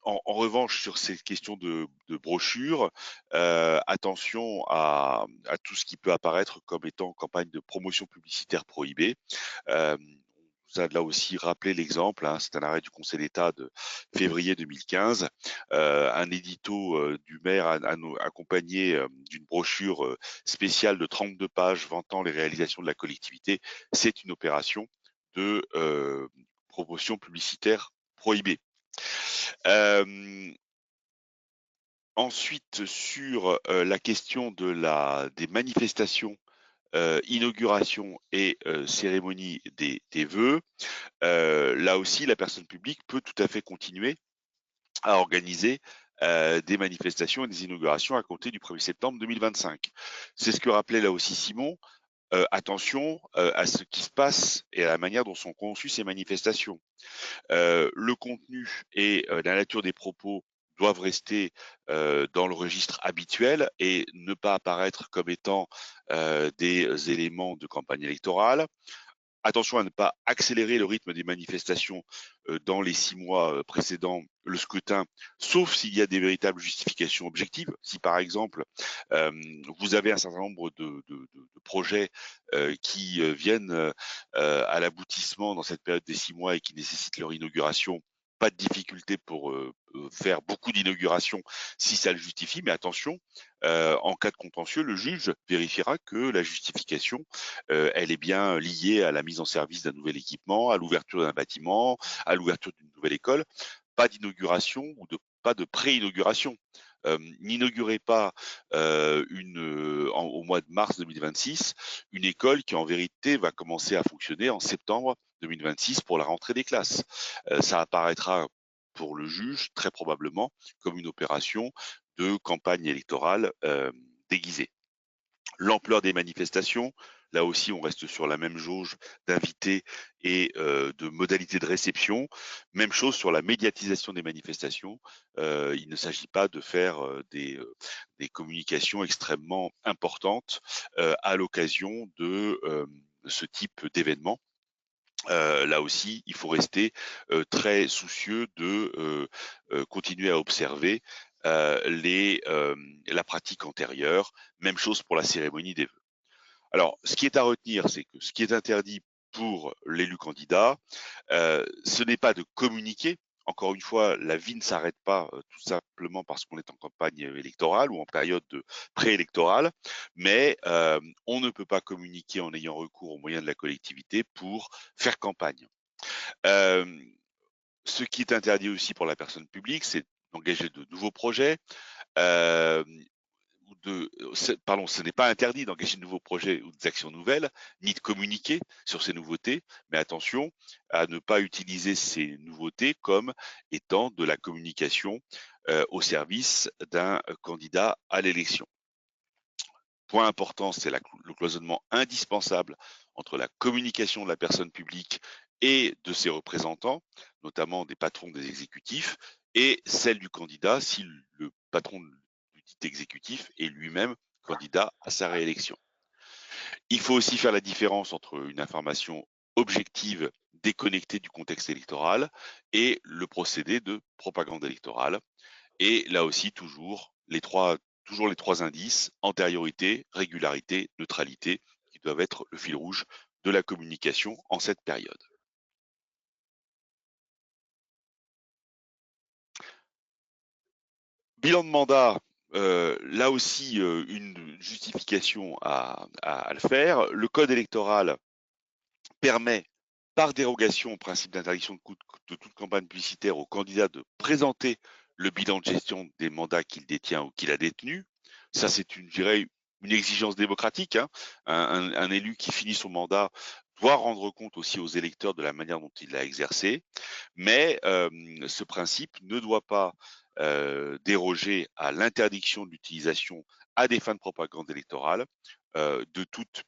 en revanche, sur ces questions de brochures, attention à tout ce qui peut apparaître comme étant campagne de promotion publicitaire prohibée. On vous a là aussi rappelé l'exemple, hein, c'est un arrêt du Conseil d'État de février 2015, un édito du maire accompagné d'une brochure spéciale de 32 pages vantant les réalisations de la collectivité. C'est une opération de promotion publicitaire prohibée. Ensuite, sur la question des manifestations, inauguration et cérémonie des vœux, là aussi, la personne publique peut tout à fait continuer à organiser des manifestations et des inaugurations à compter du 1er septembre 2025. C'est ce que rappelait là aussi Simon. Attention à ce qui se passe et à la manière dont sont conçues ces manifestations. Le contenu et la nature des propos doivent rester dans le registre habituel et ne pas apparaître comme étant des éléments de campagne électorale. Attention à ne pas accélérer le rythme des manifestations dans les 6 mois précédant le scrutin, sauf s'il y a des véritables justifications objectives. Si par exemple vous avez un certain nombre de projets qui viennent à l'aboutissement dans cette période des 6 mois et qui nécessitent leur inauguration, pas de difficulté pour faire beaucoup d'inaugurations si ça le justifie, mais attention, en cas de contentieux, le juge vérifiera que la justification elle est bien liée à la mise en service d'un nouvel équipement, à l'ouverture d'un bâtiment, à l'ouverture d'une nouvelle école. Pas d'inauguration ou pas de pré-inauguration. N'inaugurez pas au mois de mars 2026 une école qui en vérité va commencer à fonctionner en septembre 2026 pour la rentrée des classes. Ça apparaîtra pour le juge très probablement comme une opération de campagne électorale déguisée. L'ampleur des manifestations, là aussi on reste sur la même jauge d'invités et de modalités de réception. Même chose sur la médiatisation des manifestations. Il ne s'agit pas de faire des communications extrêmement importantes à l'occasion de ce type d'événement. Là aussi, il faut rester très soucieux de continuer à observer la pratique antérieure. Même chose pour la cérémonie des vœux. Alors, ce qui est à retenir, c'est que ce qui est interdit pour l'élu candidat, ce n'est pas de communiquer. Encore une fois, la vie ne s'arrête pas tout simplement parce qu'on est en campagne électorale ou en période préélectorale, mais on ne peut pas communiquer en ayant recours aux moyens de la collectivité pour faire campagne. Ce qui est interdit aussi pour la personne publique, c'est d'engager de nouveaux projets, ce n'est pas interdit d'engager de nouveaux projets ou des actions nouvelles, ni de communiquer sur ces nouveautés, mais attention à ne pas utiliser ces nouveautés comme étant de la communication au service d'un candidat à l'élection. Point important, c'est le cloisonnement indispensable entre la communication de la personne publique et de ses représentants, notamment des patrons des exécutifs, et celle du candidat si le patron du dit exécutif est lui-même candidat à sa réélection. Il faut aussi faire la différence entre une information objective déconnectée du contexte électoral et le procédé de propagande électorale. Et là aussi, toujours, les trois toujours les 3 indices, antériorité, régularité, neutralité, qui doivent être le fil rouge de la communication en cette période. Bilan de mandat, là aussi une justification à le faire. Le code électoral permet, par dérogation au principe d'interdiction de toute campagne publicitaire, au candidat de présenter le bilan de gestion des mandats qu'il détient ou qu'il a détenus. Ça, c'est je dirais, une exigence démocratique. Hein. Un élu qui finit son mandat doit rendre compte aussi aux électeurs de la manière dont il l'a exercé. Mais ce principe ne doit pas déroger à l'interdiction de l'utilisation à des fins de propagande électorale de toute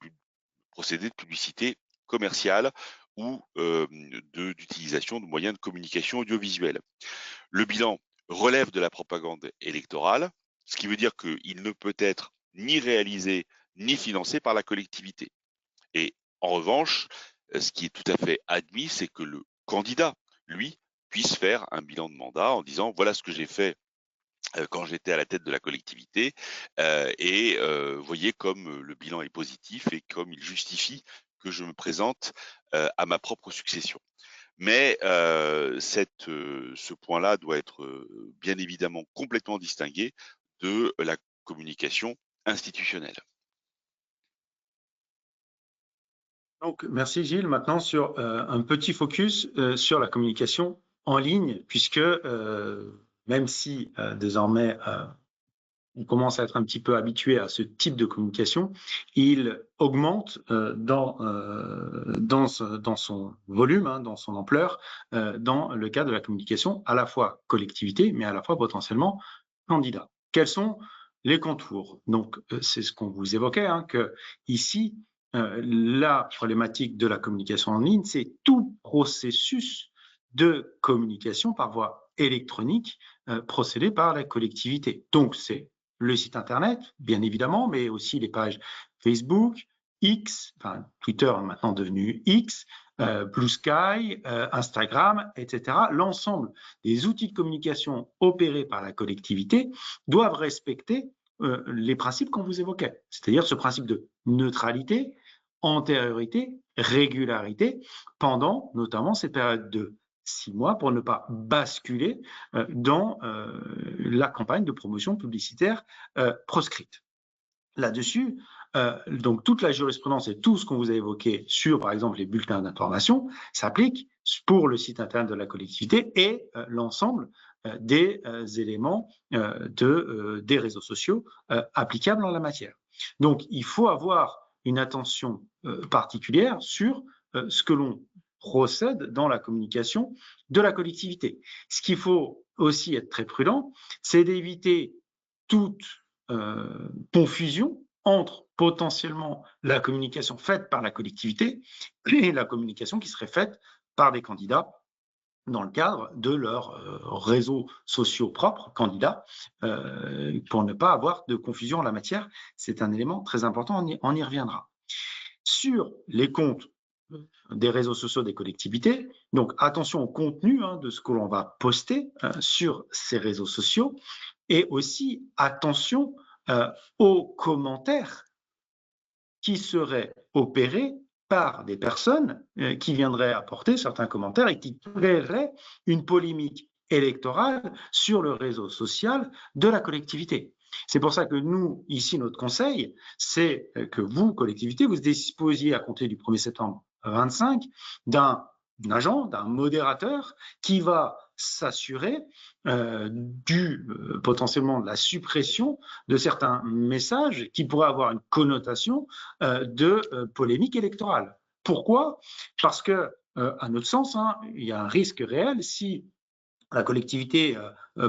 procédé de publicité commerciale ou d'utilisation de moyens de communication audiovisuelle. Le bilan relève de la propagande électorale, ce qui veut dire qu'il ne peut être ni réalisé ni financé par la collectivité. Et en revanche, ce qui est tout à fait admis, c'est que le candidat, lui, puisse faire un bilan de mandat en disant voilà ce que j'ai fait quand j'étais à la tête de la collectivité et voyez comme le bilan est positif et comme il justifie que je me présente à ma propre succession. Mais ce point-là doit être bien évidemment complètement distingué de la communication institutionnelle. Donc, merci Gilles. Maintenant, sur un petit focus sur la communication en ligne, puisque même si désormais on commence à être un petit peu habitué à ce type de communication, il augmente dans son volume, hein, dans son ampleur, dans le cadre de la communication à la fois collectivité, mais à la fois potentiellement candidat. Quels sont les contours? Donc, c'est ce qu'on vous évoquait, hein, que ici, la problématique de la communication en ligne, c'est tout processus de communication par voie électronique procédé par la collectivité. Donc, c'est le site Internet, bien évidemment, mais aussi les pages Facebook, X, enfin Twitter maintenant devenu X, Blue Sky, Instagram, etc. L'ensemble des outils de communication opérés par la collectivité doivent respecter les principes qu'on vous évoquait, c'est-à-dire ce principe de neutralité, antériorité, régularité, pendant notamment cette période de 6 mois pour ne pas basculer dans la campagne de promotion publicitaire proscrite. Là-dessus, donc toute la jurisprudence et tout ce qu'on vous a évoqué sur, par exemple, les bulletins d'information s'applique pour le site internet de la collectivité et l'ensemble des éléments des réseaux sociaux applicables en la matière. Donc, il faut avoir une attention particulière sur ce que l'on procède dans la communication de la collectivité. Ce qu'il faut aussi être très prudent, c'est d'éviter toute confusion entre potentiellement la communication faite par la collectivité et la communication qui serait faite par des candidats dans le cadre de leurs réseaux sociaux propres, candidats, pour ne pas avoir de confusion en la matière. C'est un élément très important, on y reviendra. Sur les comptes des réseaux sociaux des collectivités, donc attention au contenu de ce que l'on va poster sur ces réseaux sociaux, et aussi attention aux commentaires qui seraient opérés par des personnes qui viendraient apporter certains commentaires et qui créeraient une polémique électorale sur le réseau social de la collectivité. C'est pour ça que nous, ici, notre conseil, c'est que vous, collectivité, vous disposiez à compter du 1er septembre 2025 d'un agent, d'un modérateur qui va s'assurer potentiellement de la suppression de certains messages qui pourraient avoir une connotation de polémique électorale. Pourquoi? Parce que, à notre sens, il y a un risque réel si la collectivité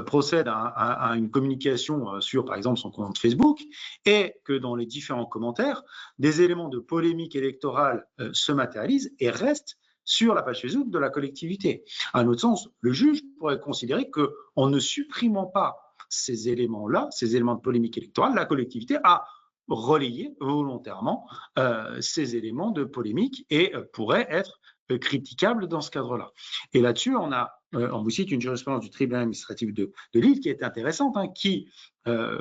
procède à une communication sur, par exemple, son compte Facebook, et que dans les différents commentaires, des éléments de polémique électorale se matérialisent et restent sur la page Facebook de la collectivité. À notre sens, le juge pourrait considérer qu'en ne supprimant pas ces éléments-là, ces éléments de polémique électorale, la collectivité a relayé volontairement ces éléments de polémique et pourrait être critiquable dans ce cadre-là. Et là-dessus, on a on vous cite une jurisprudence du tribunal administratif de Lille qui est intéressante, hein, qui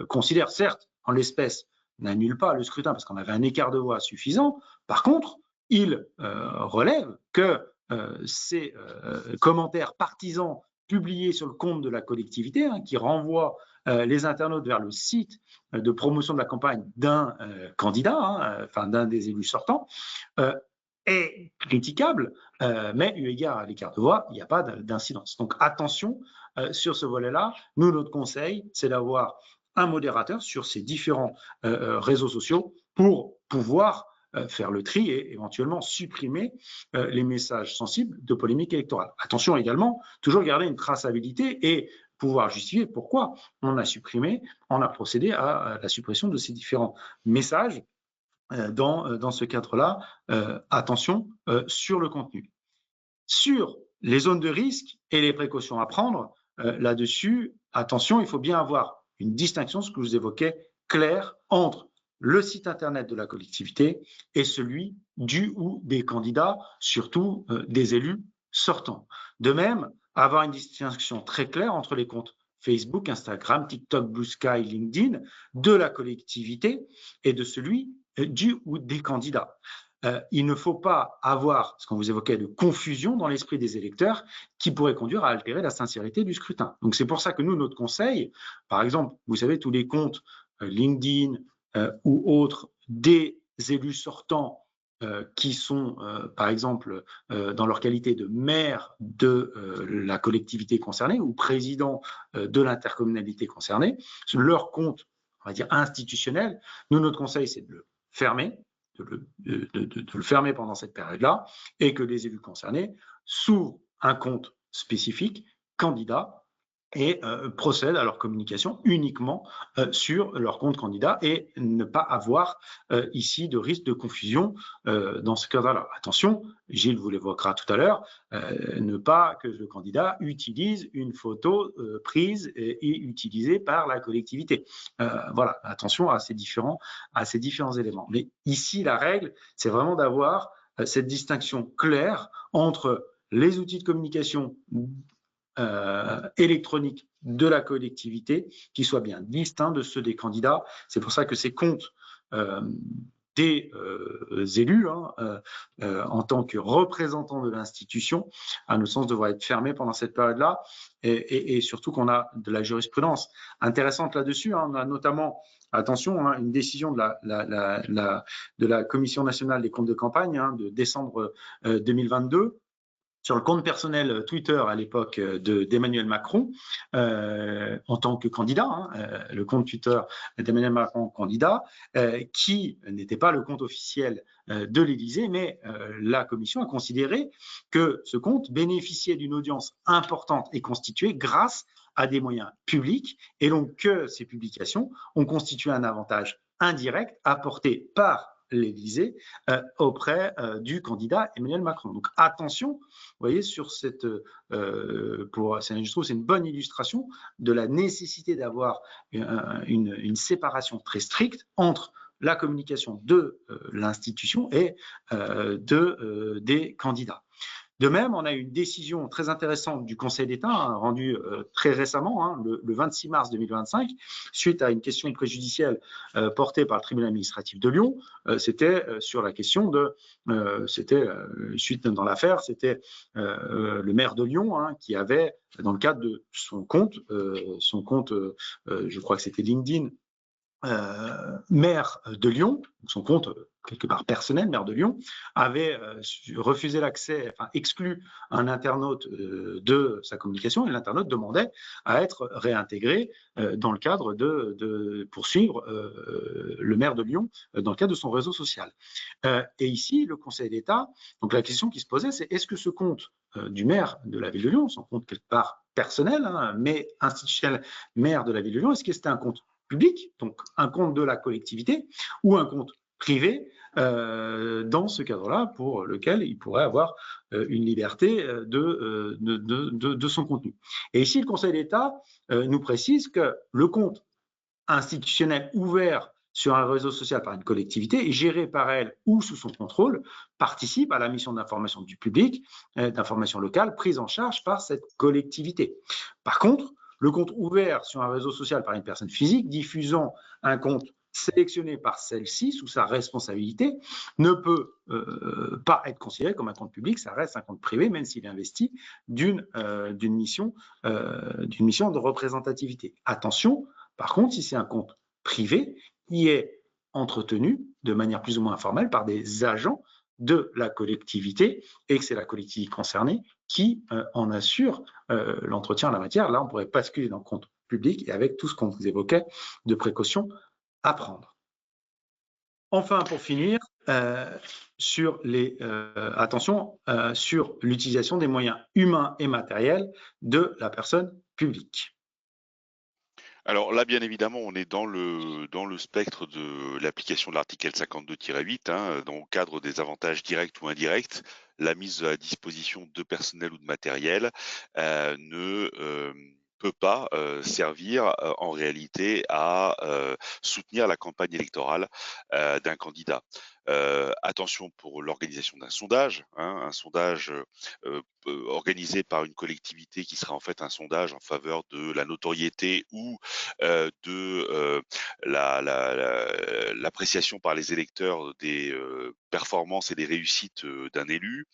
considère, certes, en l'espèce, n'annule pas le scrutin parce qu'on avait un écart de voix suffisant. Par contre, il relève que ces commentaires partisans publiés sur le compte de la collectivité, hein, qui renvoient les internautes vers le site de promotion de la campagne d'un candidat, hein, enfin d'un des élus sortants, est critiquable, mais eu égard à l'écart de voix, il n'y a pas d'incidence. Donc attention sur ce volet-là. Nous, notre conseil, c'est d'avoir un modérateur sur ces différents réseaux sociaux pour pouvoir faire le tri et éventuellement supprimer les messages sensibles de polémique électorale. Attention également, toujours garder une traçabilité et pouvoir justifier pourquoi on a procédé à la suppression de ces différents messages. Dans ce cadre-là, attention sur le contenu. Sur les zones de risque et les précautions à prendre, là-dessus, attention, il faut bien avoir une distinction, ce que je vous évoquais, claire entre le site internet de la collectivité et celui du ou des candidats, surtout des élus sortants. De même, avoir une distinction très claire entre les comptes Facebook, Instagram, TikTok, Blue Sky, LinkedIn de la collectivité et de celui du ou des candidats. Il ne faut pas avoir, ce qu'on vous évoquait, de confusion dans l'esprit des électeurs qui pourrait conduire à altérer la sincérité du scrutin. Donc c'est pour ça que nous, notre conseil, par exemple, vous savez, tous les comptes LinkedIn ou autres des élus sortants qui sont, par exemple, dans leur qualité de maire de la collectivité concernée ou président de l'intercommunalité concernée, leur compte, on va dire, institutionnel, nous, notre conseil, c'est de le fermer, de le fermer pendant cette période-là, et que les élus concernés s'ouvrent un compte spécifique, candidat, et procèdent à leur communication uniquement sur leur compte candidat et ne pas avoir ici de risque de confusion dans ce cadre-là. Attention, Gilles vous l'évoquera tout à l'heure, ne pas que le candidat utilise une photo prise et utilisée par la collectivité. Voilà, attention à ces différents éléments. Mais ici, la règle, c'est vraiment d'avoir cette distinction claire entre les outils de communication électronique de la collectivité qui soit bien distinct de ceux des candidats. C'est pour ça que ces comptes des élus, hein, en tant que représentants de l'institution, à notre sens, devraient être fermés pendant cette période-là, et surtout qu'on a de la jurisprudence intéressante là-dessus. Hein. On a notamment, attention, hein, une décision de la Commission nationale des comptes de campagne hein, de décembre 2022, sur le compte personnel Twitter à l'époque d'Emmanuel Macron en tant que candidat, hein, le compte Twitter d'Emmanuel Macron candidat, qui n'était pas le compte officiel de l'Élysée, mais la Commission a considéré que ce compte bénéficiait d'une audience importante et constituée grâce à des moyens publics, et donc que ces publications ont constitué un avantage indirect apporté par l'Élysée auprès du candidat Emmanuel Macron. Donc attention, vous voyez, sur cette, je trouve c'est une bonne illustration de la nécessité d'avoir une séparation très stricte entre la communication de l'institution et des candidats. De même, on a eu une décision très intéressante du Conseil d'État, hein, rendue très récemment, hein, le 26 mars 2025, suite à une question préjudicielle portée par le tribunal administratif de Lyon. C'était sur la question de, suite dans l'affaire, c'était le maire de Lyon hein, qui avait, dans le cadre de son compte, je crois que c'était LinkedIn, maire de Lyon, son compte quelque part personnel, maire de Lyon, avait refusé l'accès, enfin exclu un internaute de sa communication, et l'internaute demandait à être réintégré dans le cadre de poursuivre le maire de Lyon dans le cadre de son réseau social. Et ici, le Conseil d'État, donc la question qui se posait, c'est est-ce que ce compte du maire de la ville de Lyon, son compte quelque part personnel, hein, mais institutionnel maire de la ville de Lyon, est-ce que c'était un compte public, donc un compte de la collectivité, ou un compte privé dans ce cadre-là pour lequel il pourrait avoir une liberté de son contenu. Et ici, le Conseil d'État nous précise que le compte institutionnel ouvert sur un réseau social par une collectivité est géré par elle ou sous son contrôle participe à la mission d'information du public, d'information locale, prise en charge par cette collectivité. Par contre, le compte ouvert sur un réseau social par une personne physique diffusant un compte sélectionné par celle-ci sous sa responsabilité ne peut pas être considéré comme un compte public, ça reste un compte privé, même s'il est investi d'une mission de représentativité. Attention, par contre, si c'est un compte privé, il est entretenu de manière plus ou moins informelle par des agents de la collectivité et que c'est la collectivité concernée qui en assure l'entretien en la matière. Là, on pourrait basculer dans le compte public et avec tout ce qu'on vous évoquait de précautions à prendre. Enfin, pour finir, sur l'utilisation des moyens humains et matériels de la personne publique. Alors là, bien évidemment, on est dans le spectre de l'application de l'article 52-8, dans le cadre des avantages directs ou indirects. La mise à disposition de personnel ou de matériel ne peut pas servir en réalité à soutenir la campagne électorale d'un candidat. Attention pour l'organisation d'un sondage, un sondage organisé par une collectivité qui sera en fait un sondage en faveur de la notoriété ou de l'appréciation par les électeurs des performances et des réussites d'un élu,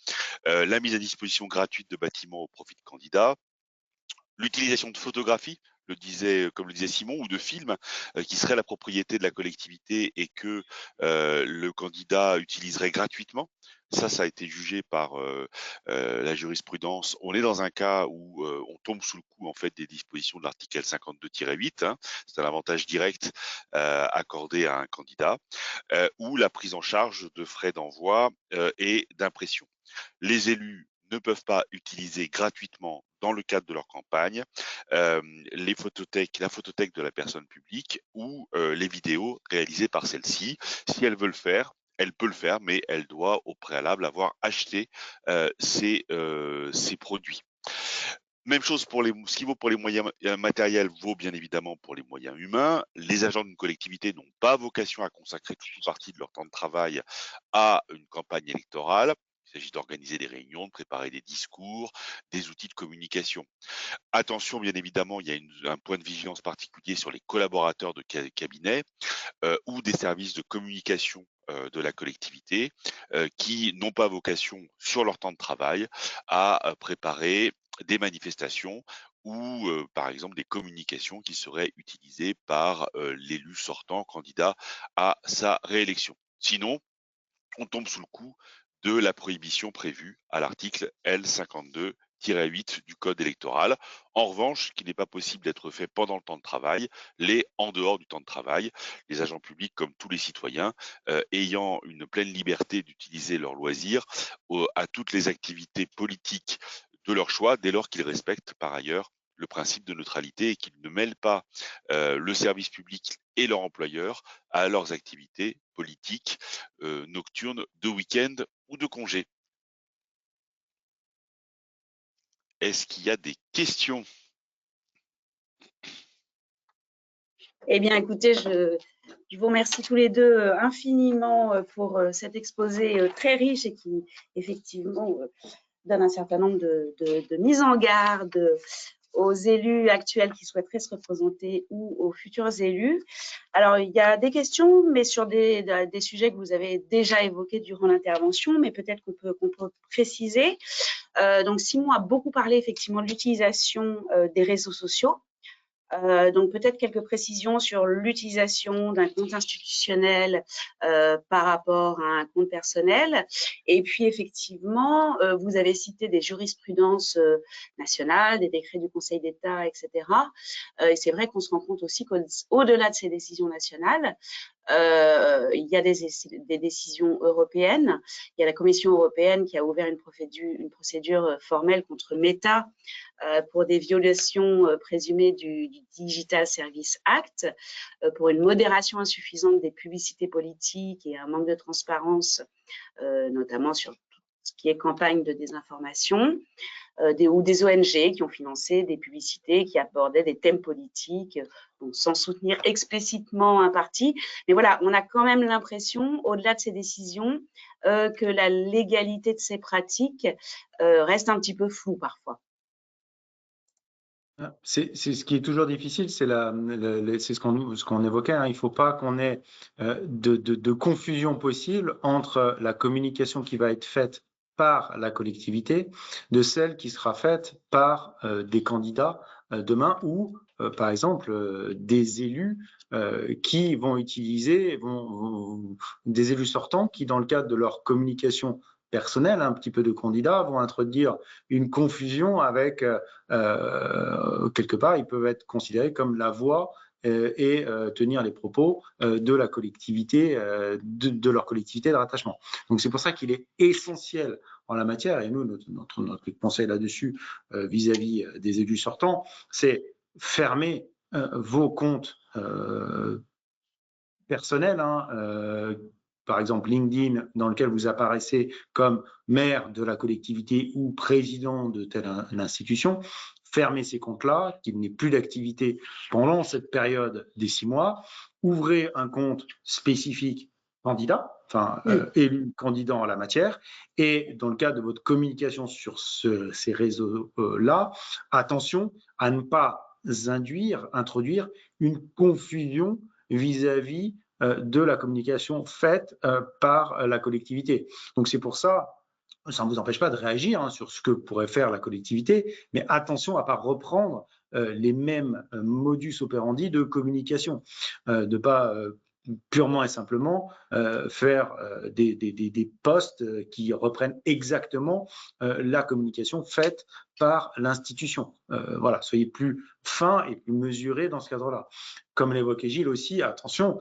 la mise à disposition gratuite de bâtiments au profit de candidats, l'utilisation de photographies, comme le disait Simon, ou de films qui seraient la propriété de la collectivité et que le candidat utiliserait gratuitement. Ça a été jugé par la jurisprudence. On est dans un cas où on tombe sous le coup en fait des dispositions de l'article 52-8. C'est un avantage direct accordé à un candidat, ou la prise en charge de frais d'envoi et d'impression. Les élus ne peuvent pas utiliser gratuitement dans le cadre de leur campagne la photothèque de la personne publique ou les vidéos réalisées par celle-ci. Si elle veut le faire, elle peut le faire, mais elle doit au préalable avoir acheté ces produits. Même chose pour ce qui vaut pour les moyens matériels vaut bien évidemment pour les moyens humains. Les agents d'une collectivité n'ont pas vocation à consacrer toute une partie de leur temps de travail à une campagne électorale. Il s'agit d'organiser des réunions, de préparer des discours, des outils de communication. Attention, bien évidemment, il y a un point de vigilance particulier sur les collaborateurs de cabinet ou des services de communication de la collectivité qui n'ont pas vocation sur leur temps de travail à préparer des manifestations ou par exemple des communications qui seraient utilisées par l'élu sortant candidat à sa réélection. Sinon, on tombe sous le coup de la prohibition prévue à l'article L52-8 du Code électoral. En revanche, ce qui n'est pas possible d'être fait pendant le temps de travail, l'est en dehors du temps de travail. Les agents publics, comme tous les citoyens, ayant une pleine liberté d'utiliser leurs loisirs à toutes les activités politiques de leur choix, dès lors qu'ils respectent par ailleurs le principe de neutralité et qu'ils ne mêlent pas le service public et leur employeur à leurs activités politiques nocturnes, de week-end ou de congé. Est-ce qu'il y a des questions? Eh bien, écoutez, je vous remercie tous les deux infiniment pour cet exposé très riche et qui, effectivement, donne un certain nombre de mises en garde aux élus actuels qui souhaiteraient se représenter ou aux futurs élus. Alors, il y a des questions, mais sur des sujets que vous avez déjà évoqués durant l'intervention, mais peut-être qu'on peut préciser. Donc, Simon a beaucoup parlé effectivement de l'utilisation des réseaux sociaux. Donc, peut-être quelques précisions sur l'utilisation d'un compte institutionnel par rapport à un compte personnel. Et puis, effectivement, vous avez cité des jurisprudences nationales, des décrets du Conseil d'État, etc. Et c'est vrai qu'on se rend compte aussi qu'au-delà de ces décisions nationales, il y a des décisions européennes. Il y a la Commission européenne qui a ouvert une procédure formelle contre Meta pour des violations présumées du Digital Services Act, pour une modération insuffisante des publicités politiques et un manque de transparence, notamment sur tout ce qui est campagne de désinformation. Ou des ONG qui ont financé des publicités qui abordaient des thèmes politiques, donc sans soutenir explicitement un parti. Mais voilà, on a quand même l'impression, au-delà de ces décisions, que la légalité de ces pratiques reste un petit peu floue parfois. C'est ce qui est toujours difficile, c'est c'est ce qu'on évoquait, hein. Il ne faut pas qu'on ait de confusion possible entre la communication qui va être faite par la collectivité de celle qui sera faite par des candidats demain ou, par exemple, des élus qui vont utiliser, des élus sortants qui, dans le cadre de leur communication personnelle, un petit peu de candidats, vont introduire une confusion avec quelque part, ils peuvent être considérés comme la voix et tenir les propos de la collectivité, de leur collectivité de rattachement. Donc c'est pour ça qu'il est essentiel en la matière, et nous, notre conseil là-dessus vis-à-vis des élus sortants, c'est fermer vos comptes personnels, hein, par exemple LinkedIn, dans lequel vous apparaissez comme maire de la collectivité ou président de telle institution, fermez ces comptes-là, qu'il n'y ait plus d'activité pendant cette période des 6 mois, ouvrez un compte spécifique candidat, enfin élu candidat en la matière, et dans le cadre de votre communication sur ces réseaux-là, attention à ne pas introduire une confusion vis-à-vis de la communication faite par la collectivité. Donc c'est pour ça, ça ne vous empêche pas de réagir sur ce que pourrait faire la collectivité, mais attention à ne pas reprendre les mêmes modus operandi de communication, de ne pas purement et simplement faire des posts qui reprennent exactement la communication faite par l'institution. Voilà, soyez plus fins et plus mesurés dans ce cadre-là. Comme l'évoquait Gilles aussi, attention,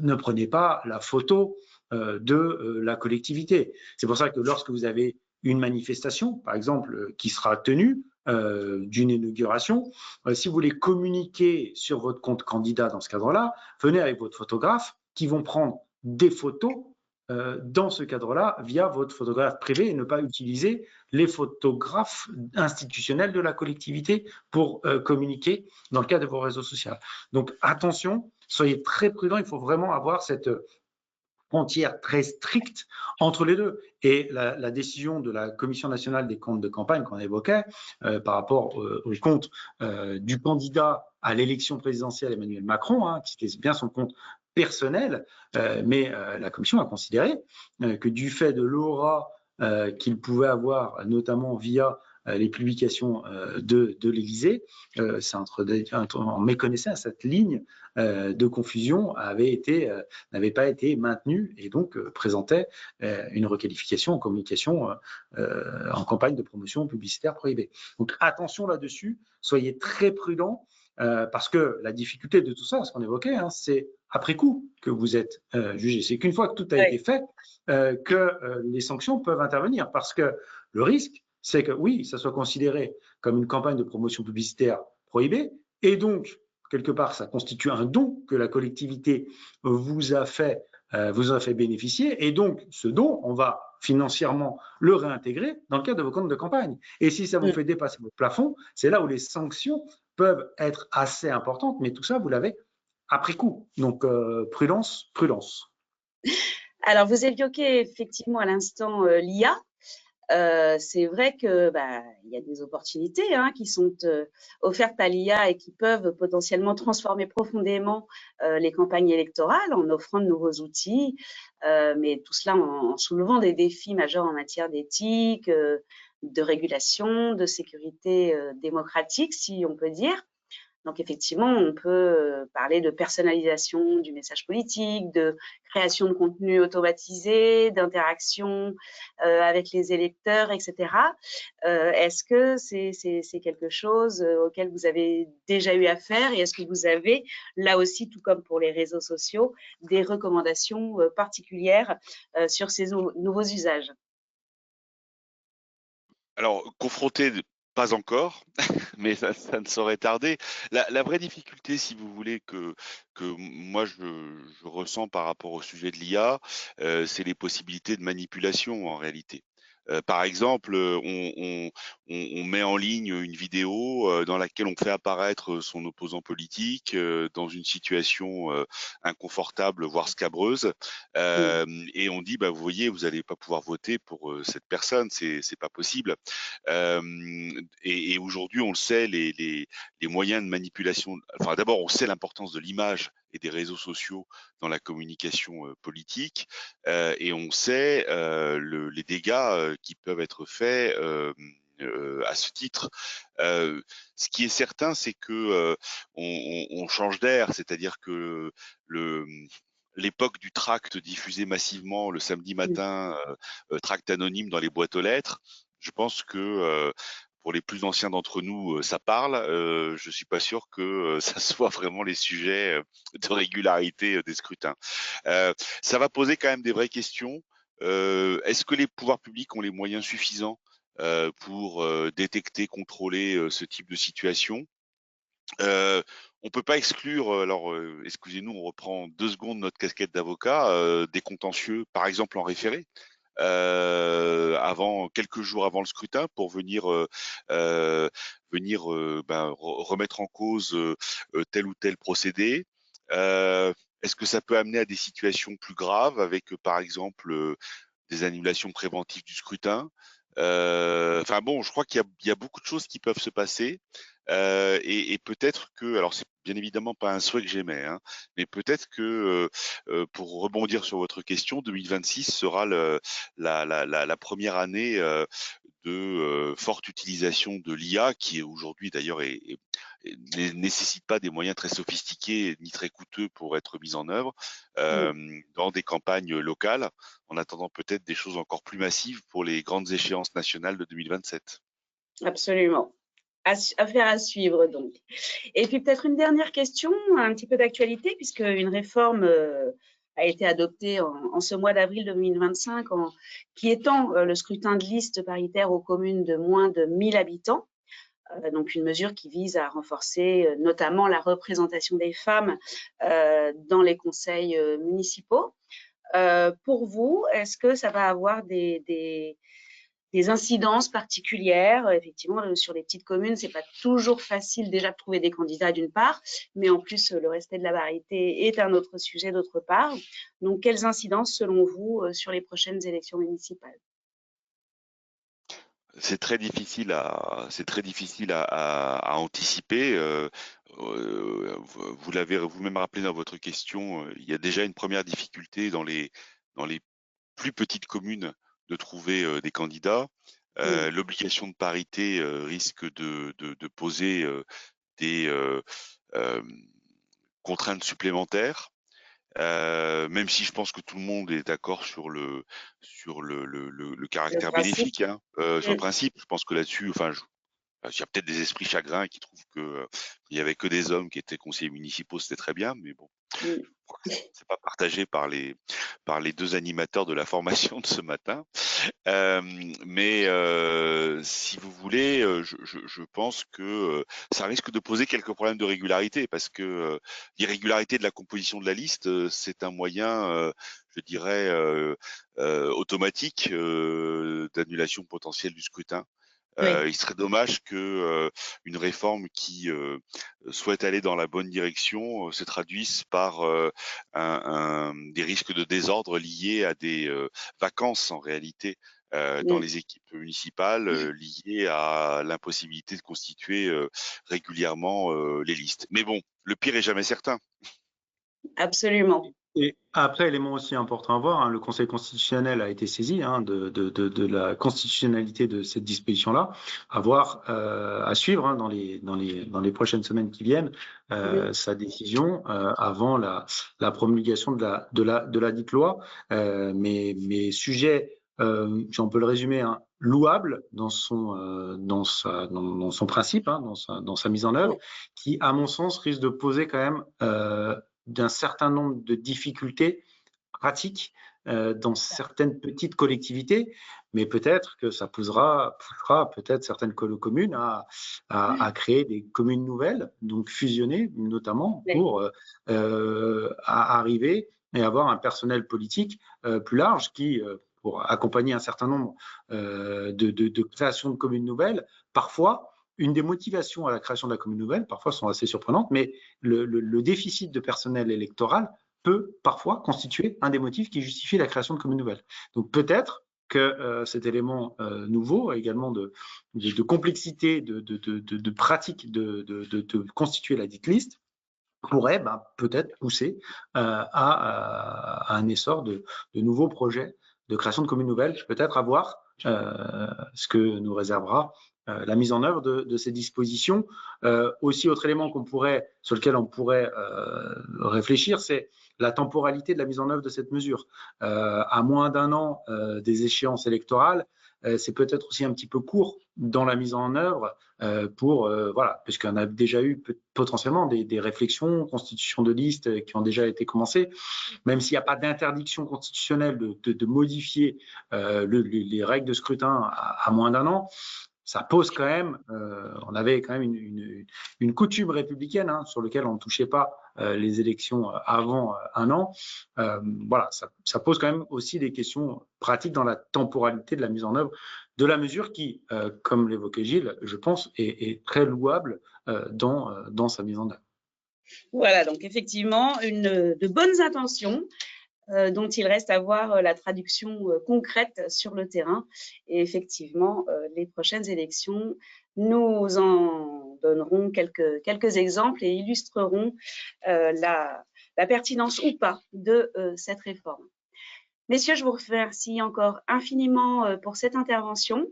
ne prenez pas la photo de la collectivité. C'est pour ça que lorsque vous avez une manifestation, par exemple, qui sera tenue, d'une inauguration, si vous voulez communiquer sur votre compte candidat dans ce cadre-là, venez avec votre photographe qui vont prendre des photos dans ce cadre-là via votre photographe privé et ne pas utiliser les photographes institutionnels de la collectivité pour communiquer dans le cadre de vos réseaux sociaux. Donc attention, soyez très prudents, il faut vraiment avoir cette frontière très stricte entre les deux. Et la décision de la Commission nationale des comptes de campagne qu'on évoquait par rapport au compte du candidat à l'élection présidentielle Emmanuel Macron, hein, qui est bien son compte personnel, mais la Commission a considéré que du fait de l'aura qu'il pouvait avoir, notamment via les publications de l'Élysée, on méconnaissait cette ligne de confusion n'avait pas été maintenue et donc présentait une requalification en communication en campagne de promotion publicitaire prohibée. Donc attention là-dessus, soyez très prudents parce que la difficulté de tout ça, ce qu'on évoquait, hein, c'est après coup que vous êtes jugé. C'est qu'une fois que tout a été fait, que les sanctions peuvent intervenir parce que le risque, c'est que oui, ça soit considéré comme une campagne de promotion publicitaire prohibée et donc quelque part, ça constitue un don que la collectivité vous a fait bénéficier. Et donc, ce don, on va financièrement le réintégrer dans le cadre de vos comptes de campagne. Et si ça vous fait dépasser votre plafond, c'est là où les sanctions peuvent être assez importantes. Mais tout ça, vous l'avez après coup. Donc, prudence, prudence. Alors, vous évoquez effectivement à l'instant l'IA. C'est vrai que il y a des opportunités qui sont offertes à l'IA et qui peuvent potentiellement transformer profondément les campagnes électorales en offrant de nouveaux outils, mais tout cela en soulevant des défis majeurs en matière d'éthique, de régulation, de sécurité démocratique, si on peut dire. Donc effectivement, on peut parler de personnalisation du message politique, de création de contenu automatisé, d'interaction avec les électeurs, etc. Est-ce que c'est quelque chose auquel vous avez déjà eu affaire et est-ce que vous avez, là aussi, tout comme pour les réseaux sociaux, des recommandations particulières sur ces nouveaux usages? Alors, confronté, pas encore, mais ça ne saurait tarder. La vraie difficulté, si vous voulez, que moi je ressens par rapport au sujet de l'IA, c'est les possibilités de manipulation en réalité. Par exemple, on met en ligne une vidéo dans laquelle on fait apparaître son opposant politique dans une situation inconfortable, voire scabreuse, et on dit, bah, vous voyez, vous n'allez pas pouvoir voter pour cette personne, c'est pas possible. Et aujourd'hui, on le sait, les moyens de manipulation. Enfin, d'abord, on sait l'importance de l'image et des réseaux sociaux dans la communication politique. Et on sait les dégâts qui peuvent être faits à ce titre. Ce qui est certain, c'est que on change d'air, c'est-à-dire que le l'époque du tract diffusé massivement le samedi matin, tract anonyme dans les boîtes aux lettres, je pense que pour les plus anciens d'entre nous, ça parle. Je suis pas sûr que ça soit vraiment les sujets de régularité des scrutins. Ça va poser quand même des vraies questions. Est-ce que les pouvoirs publics ont les moyens suffisants pour détecter, contrôler ce type de situation? On peut pas exclure, alors excusez-nous, on reprend 2 secondes notre casquette d'avocat, des contentieux, par exemple en référé, avant quelques jours avant le scrutin pour venir remettre en cause tel ou tel procédé. Est-ce que ça peut amener à des situations plus graves avec, par exemple, des annulations préventives du scrutin? Enfin bon, je crois qu'il y a beaucoup de choses qui peuvent se passer. Et peut-être que, alors c'est bien évidemment pas un souhait que j'émets, hein, mais peut-être que pour rebondir sur votre question, 2026 sera la première année de forte utilisation de l'IA, qui aujourd'hui d'ailleurs ne nécessite pas des moyens très sophistiqués ni très coûteux pour être mise en œuvre dans des campagnes locales, en attendant peut-être des choses encore plus massives pour les grandes échéances nationales de 2027. Absolument. Affaire à suivre donc. Et puis peut-être une dernière question, un petit peu d'actualité, puisque une réforme a été adoptée en ce mois d'avril 2025, qui étend le scrutin de liste paritaire aux communes de moins de 1000 habitants. Donc une mesure qui vise à renforcer notamment la représentation des femmes dans les conseils municipaux. Pour vous, est-ce que ça va avoir des incidences particulières? Effectivement, sur les petites communes, c'est pas toujours facile déjà de trouver des candidats d'une part, mais en plus, le respect de la parité est un autre sujet d'autre part. Donc, quelles incidences, selon vous, sur les prochaines élections municipales? C'est très difficile à anticiper. Vous l'avez vous-même rappelé dans votre question, il y a déjà une première difficulté dans les plus petites communes de trouver des candidats. L'obligation de parité risque de poser des contraintes supplémentaires. Même si je pense que tout le monde est d'accord sur le Le caractère principe? bénéfique, hein, sur le principe. Je pense que là-dessus, enfin, il y a peut-être des esprits chagrins qui trouvent que il y avait que des hommes qui étaient conseillers municipaux, c'était très bien, mais bon, Mm. je crois que c'est pas partagé par les 2 animateurs de la formation de ce matin. Mais si vous voulez, je pense que ça risque de poser quelques problèmes de régularité parce que l'irrégularité de la composition de la liste, c'est un moyen, je dirais, automatique d'annulation potentielle du scrutin. Oui. Il serait dommage que une réforme qui souhaite aller dans la bonne direction se traduise par des risques de désordre liés à des vacances en réalité dans Mm. les équipes municipales liées à l'impossibilité de constituer régulièrement les listes. Mais bon, le pire est jamais certain. Absolument. Et après, élément aussi important à voir, hein, le Conseil constitutionnel a été saisi de la constitutionnalité de cette disposition-là, à suivre dans les prochaines semaines qui viennent sa décision avant la promulgation de la dite loi. Mais sujet, si on peut le résumer, hein, louable dans son principe, hein, dans sa mise en œuvre, qui, à mon sens, risque de poser quand même d'un certain nombre de difficultés pratiques dans certaines petites collectivités, mais peut-être que ça poussera peut-être certaines communes à créer des communes nouvelles, donc fusionner notamment Oui. pour à arriver et avoir un personnel politique plus large qui pour accompagner un certain nombre de créations de communes nouvelles. Parfois, une des motivations à la création de la commune nouvelle, parfois sont assez surprenantes, mais le déficit de personnel électoral peut parfois constituer un des motifs qui justifie la création de communes nouvelles. Donc peut-être que cet élément nouveau, également de complexité, de pratique de constituer la dite liste, pourrait peut-être pousser à un essor de nouveaux projets de création de communes nouvelles, peut-être à voir ce que nous réservera la mise en œuvre de ces dispositions. Aussi, autre élément sur lequel on pourrait réfléchir, c'est la temporalité de la mise en œuvre de cette mesure. À moins d'un an des échéances électorales, c'est peut-être aussi un petit peu court dans la mise en œuvre voilà, puisqu'on a déjà eu potentiellement des réflexions, constitution de listes qui ont déjà été commencées, même s'il n'y a pas d'interdiction constitutionnelle de modifier les règles de scrutin à moins d'un an. Ça pose quand même, on avait quand même une coutume républicaine sur laquelle on ne touchait pas les élections avant un an. Voilà, ça pose quand même aussi des questions pratiques dans la temporalité de la mise en œuvre de la mesure qui, comme l'évoquait Gilles, je pense, est très louable dans sa mise en œuvre. Voilà, donc effectivement, de bonnes intentions, dont il reste à voir la traduction concrète sur le terrain. Et effectivement, les prochaines élections nous en donneront quelques exemples et illustreront la pertinence ou pas de cette réforme. Messieurs, je vous remercie encore infiniment pour cette intervention.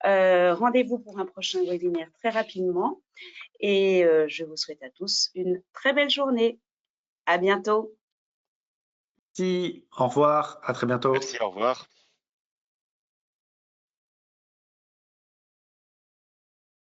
Rendez-vous pour un prochain webinaire très rapidement et je vous souhaite à tous une très belle journée. À bientôt. Merci, au revoir, à très bientôt. Merci, au revoir.